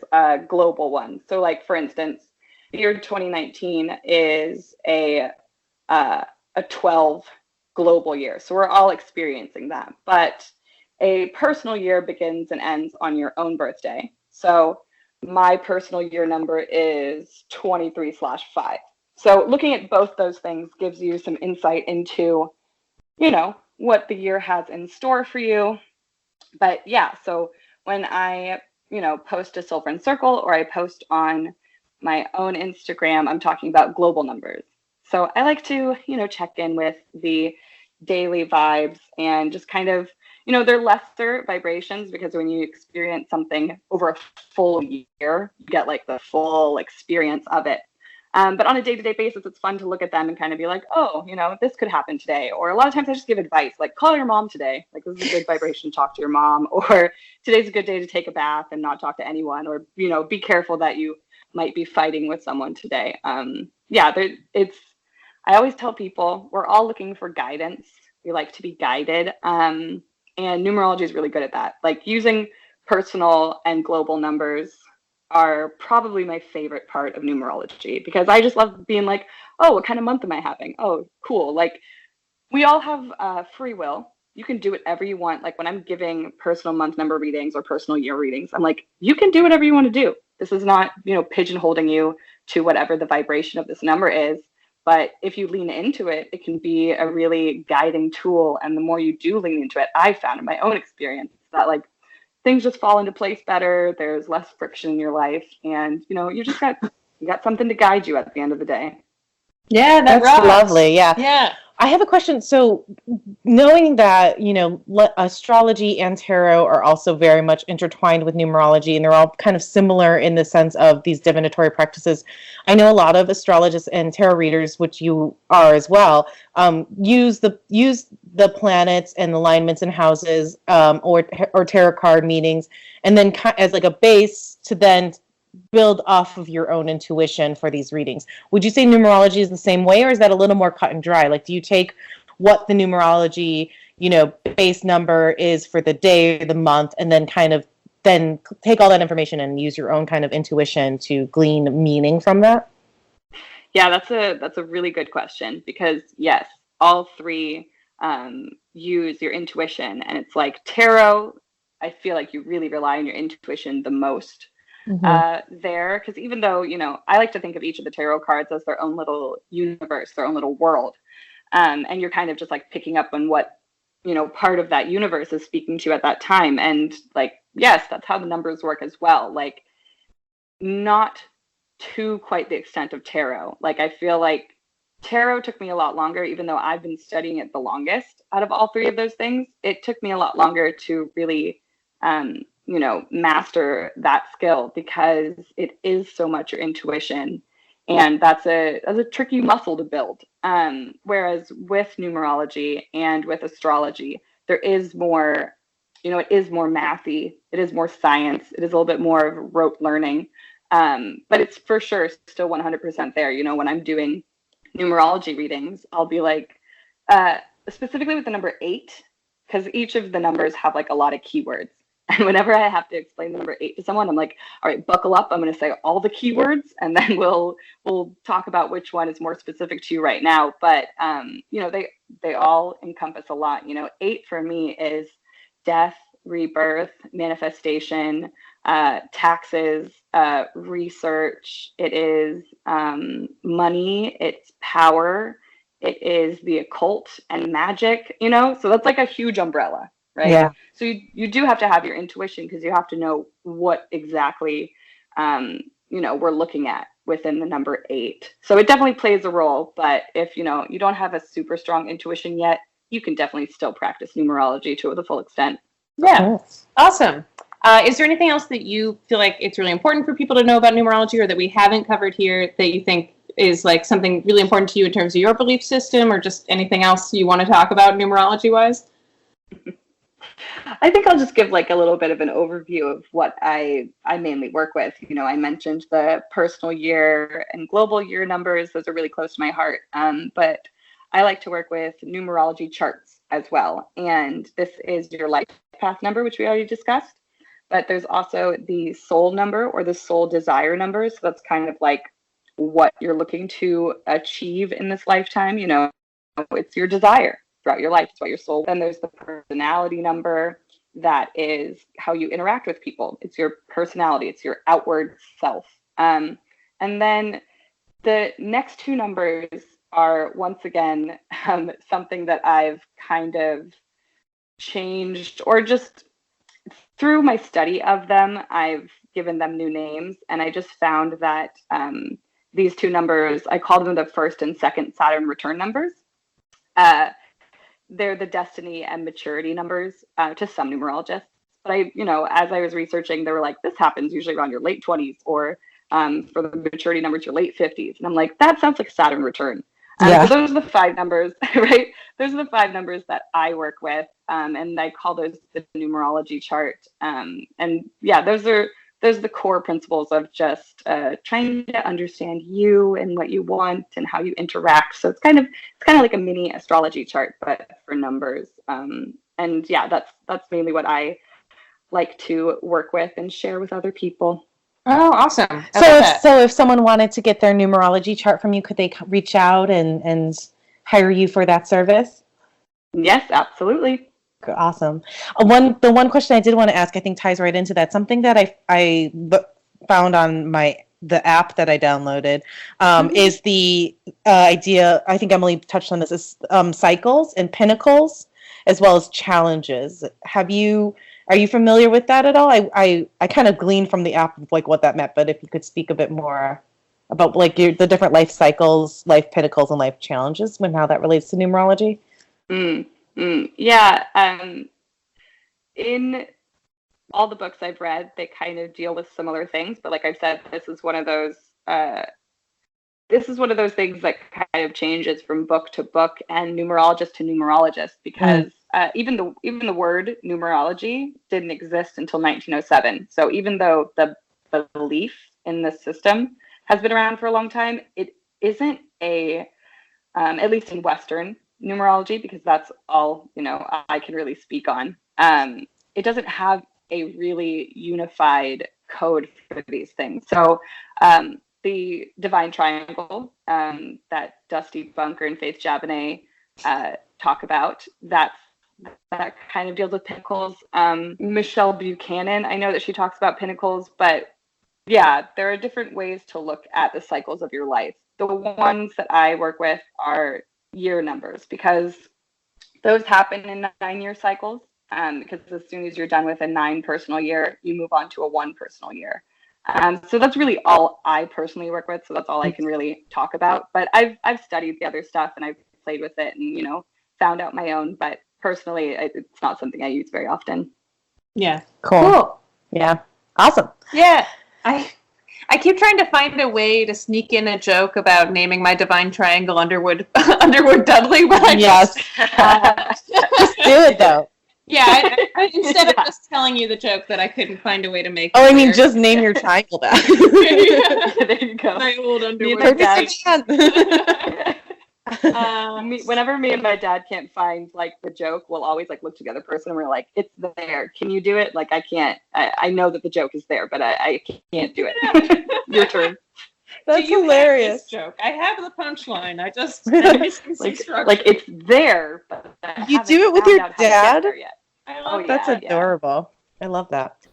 global ones. So, like for instance, year 2019 is a 12 global year. So we're all experiencing that, but a personal year begins and ends on your own birthday. So my personal year number is 23/5. So looking at both those things gives you some insight into, what the year has in store for you. But yeah, so when I, post a Silver and Circle or I post on my own Instagram, I'm talking about global numbers. So I like to, check in with the daily vibes and just kind of, they're lesser vibrations because when you experience something over a full year, you get like the full experience of it. But on a day-to-day basis, it's fun to look at them and kind of be like, oh, this could happen today. Or a lot of times I just give advice, like call your mom today. Like this is a good vibration to talk to your mom. Or today's a good day to take a bath and not talk to anyone. Or, be careful that you might be fighting with someone today. I always tell people we're all looking for guidance. We like to be guided. And numerology is really good at that. Like using personal and global numbers are probably my favorite part of numerology because I just love being like, oh, what kind of month am I having? Oh, cool. Like we all have free will. You can do whatever you want. Like when I'm giving personal month number readings or personal year readings, I'm like, you can do whatever you want to do. This is not, pigeonholing you to whatever the vibration of this number is. But if you lean into it, it can be a really guiding tool. And the more you do lean into it, I found in my own experience that like things just fall into place better. There's less friction in your life. And, you got something to guide you at the end of the day.
Yeah,
That's
rocks.
lovely. Yeah.
Yeah.
I have a question. So, knowing that, astrology and tarot are also very much intertwined with numerology, and they're all kind of similar in the sense of these divinatory practices. I know a lot of astrologists and tarot readers, which you are as well, use the planets and alignments and houses, or tarot card meanings, and then as like a base to then build off of your own intuition for these readings. Would you say numerology is the same way, or is that a little more cut and dry? Like, do you take what the numerology, base number is for the day or the month, and then then take all that information and use your own kind of intuition to glean meaning from that?
Yeah, that's a really good question because yes, all three use your intuition, and it's like tarot. I feel like you really rely on your intuition the most. there, because even though, I like to think of each of the tarot cards as their own little universe, their own little world. And you're kind of just like picking up on what, part of that universe is speaking to you at that time. And like, yes, that's how the numbers work as well. Like, not to quite the extent of tarot. Like, I feel like tarot took me a lot longer, even though I've been studying it the longest out of all three of those things. It took me a lot longer to really, master that skill, because it is so much your intuition. And that's a tricky muscle to build. Whereas with numerology and with astrology, there is more, it is more mathy, it is more science, it is a little bit more of rote learning. But it's for sure still 100% there. When I'm doing numerology readings, I'll be like, specifically with the number 8, because each of the numbers have like a lot of keywords. And whenever I have to explain the number 8 to someone, I'm like, all right, buckle up. I'm going to say all the keywords, and then we'll talk about which one is more specific to you right now. But, they all encompass a lot. 8 for me is death, rebirth, manifestation, taxes, research. It is money. It's power. It is the occult and magic, so that's like a huge umbrella, right?
Yeah.
So you do have to have your intuition, because you have to know what exactly, we're looking at within the number 8. So it definitely plays a role. But if, you don't have a super strong intuition yet, you can definitely still practice numerology to the full extent.
Yeah.
Cool.
Awesome. Is there anything else that you feel like it's really important for people to know about numerology, or that we haven't covered here, that you think is like something really important to you in terms of your belief system, or just anything else you want to talk about numerology wise?
I think I'll just give like a little bit of an overview of what I mainly work with. I mentioned the personal year and global year numbers. Those are really close to my heart. But I like to work with numerology charts as well. And this is your life path number, which we already discussed. But there's also the soul number, or the soul desire number. So that's kind of like what you're looking to achieve in this lifetime. It's your desire throughout your life. It's what your soul. Then there's the personality number. That is how you interact with people. It's your personality. It's your outward self. And then the next 2 numbers are, once again, something that I've kind of changed, or just through my study of them, I've given them new names. And I just found that these 2 numbers, I call them the first and second Saturn return numbers. They're the destiny and maturity numbers to some numerologists. But as I was researching, they were like, this happens usually around your late 20s, or for the maturity numbers, your late 50s. And I'm like, that sounds like Saturn return. So those are the 5 numbers, right? Those are the 5 numbers that I work with. And I call those the numerology chart. And yeah, those are the core principles of just trying to understand you and what you want and how you interact. So it's kind of like a mini astrology chart, but for numbers. And yeah, that's mainly what I like to work with and share with other people.
Oh, awesome.
So if someone wanted to get their numerology chart from you, could they reach out and hire you for that service?
Yes, absolutely.
Awesome. The one question I did want to ask, I think ties right into that. Something that I found on the app that I downloaded is the idea. I think Emily touched on this. Is cycles and pinnacles, as well as challenges. Are you familiar with that at all? I kind of gleaned from the app of like what that meant, but if you could speak a bit more about like the different life cycles, life pinnacles, and life challenges, and how that relates to numerology.
Yeah. In all the books I've read, they kind of deal with similar things, but like I've said, this is one of those things that kind of changes from book to book and numerologist to numerologist, because even the word numerology didn't exist until 1907. So even though the belief in this system has been around for a long time, it isn't at least in Western numerology, because that's all I can really speak on. It doesn't have a really unified code for these things. So the divine triangle that Dusty Bunker and Faith Jabonet talk about, that kind of deals with pinnacles. Michelle Buchanan, I know that she talks about pinnacles, but yeah, there are different ways to look at the cycles of your life. The ones that I work with are year numbers because those happen in 9-year cycles. Because as soon as you're done with a 9 personal year, you move on to a 1 personal year. So that's really all I personally work with. So that's all I can really talk about. But I've studied the other stuff and I've played with it and, you know, found out my own. But personally, it's not something I use very often.
Yeah.
Cool. Yeah. Awesome.
Yeah. I keep trying to find a way to sneak in a joke about naming my divine triangle Underwood Dudley, but I
Yes. Just do it though.
yeah, instead of just telling you the joke that I couldn't find a way to make.
Oh, I mean, just name your triangle that.
There you go.
My old Underwood.
Whenever me and my dad can't find like the joke, we'll always like look to the other person and we're like, it's there. Can you do it? Like I can't. I know that the joke is there, but I can't do it. Your turn.
That's hilarious.
Joke. I have the punchline. I just
like it's there, but
you do it with your dad.
I love
That's adorable. I love that.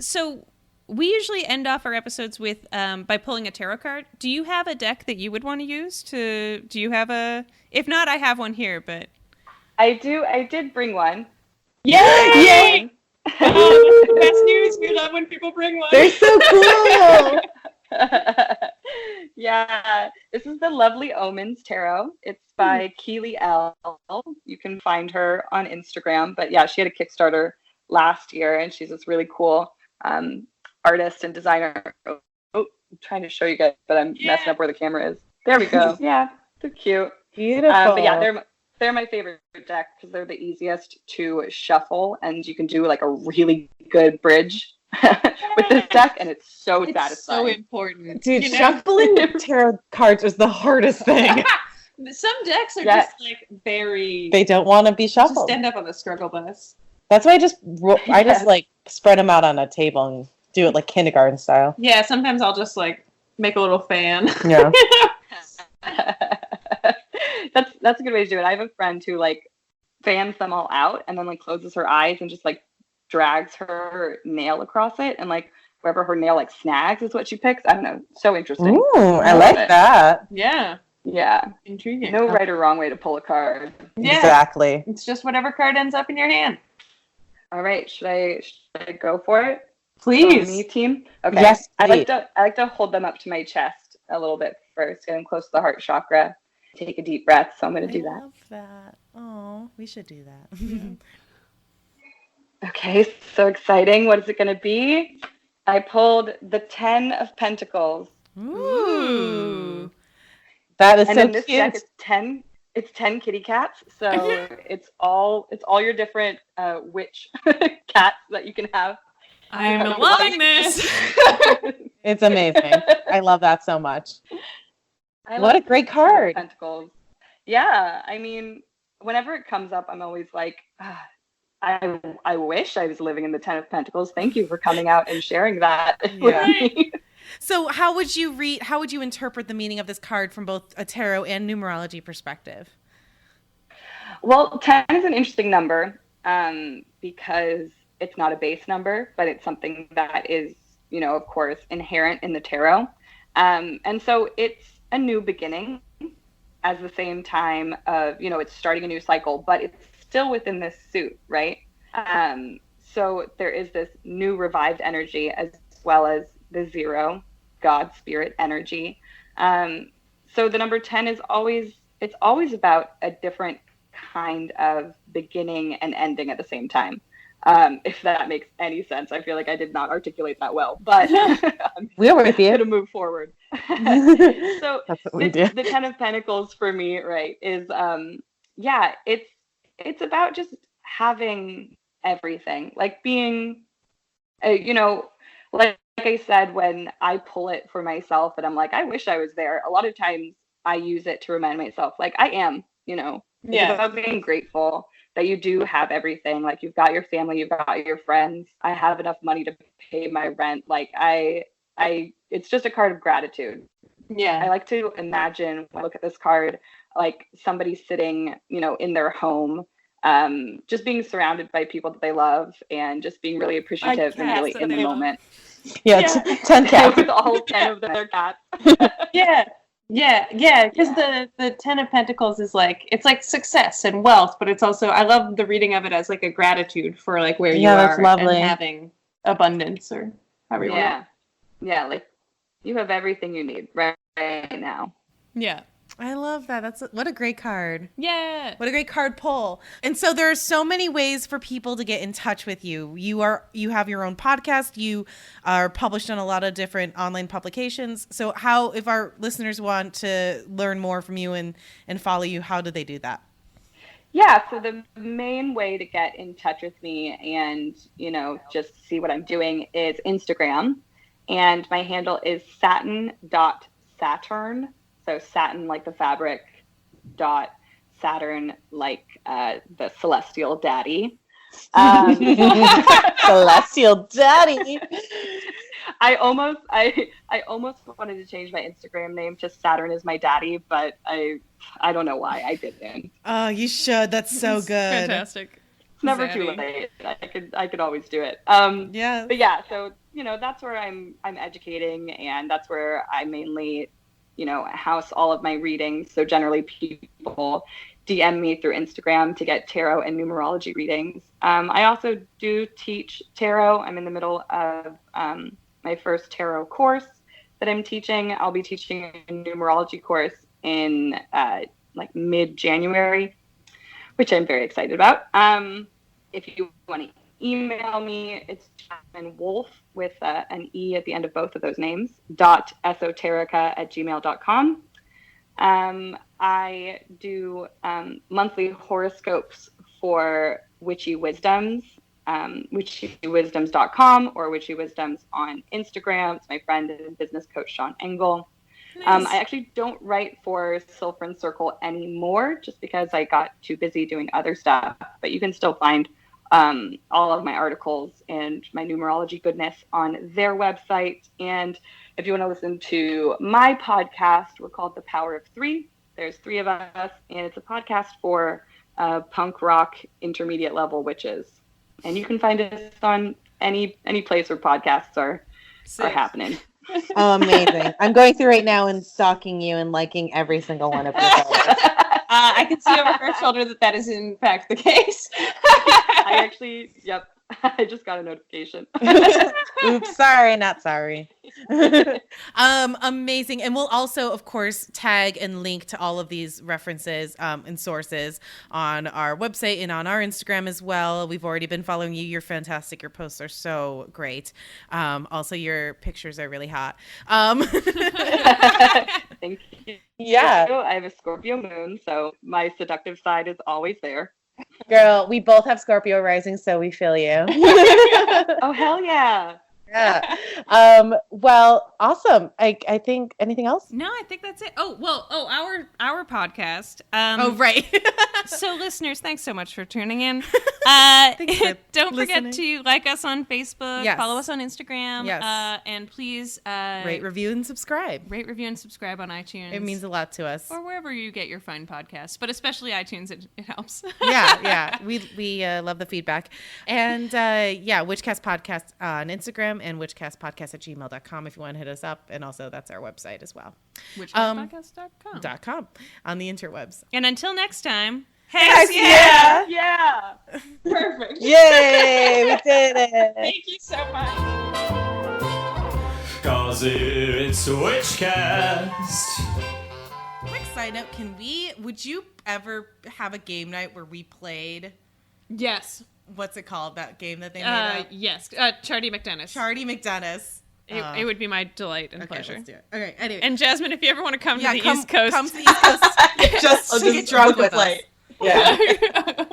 So we usually end off our episodes with by pulling a tarot card. Do you have a deck that you would want to use? Do you have a? If not, I have one here. But
I do. I did bring one.
Yay! Oh, best news. We love when people bring one.
They're so cool.
Yeah, this is the Lovely Omens Tarot. It's by Keely L. You can find her on Instagram. But yeah, she had a Kickstarter last year, and she's this really cool artist and designer. Oh, I'm trying to show you guys, but I'm messing up where the camera is. There we go. Yeah, they're cute.
Beautiful.
But yeah, they're my favorite deck because they're the easiest to shuffle, and you can do like a really good bridge with this deck, and it's so satisfying.
So important,
dude. Shuffling tarot cards is the hardest thing.
Some decks are just like very.
They don't want to be shuffled.
Just end up on the struggle bus.
That's why I just like spread them out on a table and do it like kindergarten style.
Yeah, sometimes I'll just like make a little fan.
Yeah.
That's a good way to do it. I have a friend who like fans them all out and then like closes her eyes and just like drags her nail across it, and like wherever her nail like snags is what she picks. I don't know. So interesting.
Ooh, I like that.
Yeah.
Yeah.
Intriguing.
No right or wrong way to pull a card.
Yeah.
Exactly.
It's just whatever card ends up in your hand.
All right. Should I go for it?
Please.
Me, team? Okay.
Yes,
I like to hold them up to my chest a little bit first, get them close to the heart chakra. Take a deep breath. So I'm going to do that.
I love that. Oh, we should do that.
Okay, so exciting. What is it going to be? I pulled the 10 of Pentacles.
Ooh.
That is
and
so
in this
cute.
deck, it's 10 kitty cats. So it's all your different witch cats that you can have.
I'm loving this.
It's amazing. I love that so much. What a great card.
Pentacles. Yeah, I mean, whenever it comes up, I'm always like, I wish I was living in the 10 of Pentacles. Thank you for coming out and sharing that with me.
So how would you interpret the meaning of this card from both a tarot and numerology perspective?
Well, 10 is an interesting number because it's not a base number, but it's something that is, of course, inherent in the tarot. And so it's a new beginning at the same time of, it's starting a new cycle, but it's still within this suit, right? So there is this new revived energy as well as the 0 God spirit energy. So the number 10 is always about a different kind of beginning and ending at the same time. If that makes any sense. I feel like I did not articulate that well, but
we're with you.
I'm gonna move forward. So
that's what we do.
The 10 of Pentacles for me, right, is it's about just having everything, like being, like I said, when I pull it for myself and I'm like, I wish I was there. A lot of times I use it to remind myself, like I am, It's about being grateful that you do have everything. Like you've got your family, you've got your friends. I have enough money to pay my rent. Like it's just a card of gratitude.
Yeah.
I like to imagine when I look at this card, like somebody sitting, in their home, just being surrounded by people that they love and just being really appreciative and really in the moment.
Yeah, 10 cats.
With all 10 of their cats.
Yeah, because the Ten of Pentacles is like, it's like success and wealth, but it's also, I love the reading of it as like a gratitude for like where you
that's
are
lovely.
and having abundance, or however you want to.
Yeah, like you have everything you need right now.
Yeah.
I love that. What a great card.
Yeah.
What a great card pull. And so there are so many ways for people to get in touch with you. You have your own podcast. You are published on a lot of different online publications. So if our listeners want to learn more from you and follow you, how do they do that?
Yeah, so the main way to get in touch with me and, just see what I'm doing is Instagram. And my handle is satin.saturn. So satin like the fabric, Saturn like the celestial daddy.
Celestial daddy.
I almost wanted to change my Instagram name to Saturn is my daddy, but I don't know why I didn't.
Oh, you should. That's so good.
Fantastic.
It's never too late. I could always do it. Yeah. But yeah, so that's where I'm educating, and that's where I mainly house all of my readings. So generally people DM me through Instagram to get tarot and numerology readings. I also do teach tarot. I'm in the middle of my first tarot course that I'm teaching. I'll be teaching a numerology course in like mid-January, which I'm very excited about. If you want to email me, it's Jasmine Wolf with an E at the end of both of those names, .esoterica@gmail.com. I do monthly horoscopes for Witchy Wisdoms, witchywisdoms.com or Witchy Wisdoms on Instagram. It's my friend and business coach, Sean Engel. Nice. I actually don't write for Sylphrin Circle anymore just because I got too busy doing other stuff, but you can still find all of my articles and my numerology goodness on their website. And if you want to listen to my podcast, we're called The Power of Three. There's 3 of us, and it's a podcast for punk rock intermediate level witches. And you can find us on any place where podcasts are happening.
Oh, amazing. I'm going through right now and stalking you and liking every single one of your photos.
I can see over her shoulder that is in fact the case.
I actually, I just got a notification.
Oops, sorry, not sorry.
Amazing. And we'll also, of course, tag and link to all of these references and sources on our website and on our Instagram as well. We've already been following you. You're fantastic. Your posts are so great. Also, your pictures are really hot.
Thank you.
Yeah.
I have a Scorpio moon, so my seductive side is always there.
Girl, we both have Scorpio rising, so we feel you.
Oh, hell yeah.
Yeah. Well, awesome. I think anything else?
No, I think that's it. Our podcast.
Right.
So listeners, thanks so much for tuning in. Don't forget to like us on Facebook, follow us on Instagram, and please
rate, review, and subscribe.
Rate, review, and subscribe on iTunes.
It means a lot to us.
Or wherever you get your fine podcasts, but especially iTunes, it helps.
Yeah. We love the feedback. And Witchcast Podcast on Instagram and witchcastpodcast@gmail.com if you want to hit us up. And also that's our website as well.
Witchcastpodcast.com.
On the interwebs.
And until next time,
heck
yeah! Yeah!
Perfect.
Yay! We did it!
Thank you so much.
'Cause it's Witchcast.
Quick side note, would you ever have a game night where we played?
Yes.
What's it called? That game that they made up?
Yes. Charty McDennis.
Charty McDennis.
It would be my delight and pleasure.
Let's do it. Okay, anyway.
And Jasmine, if you ever want to come to the East Coast.
Come to the East Coast just to get drunk with us.
Yeah.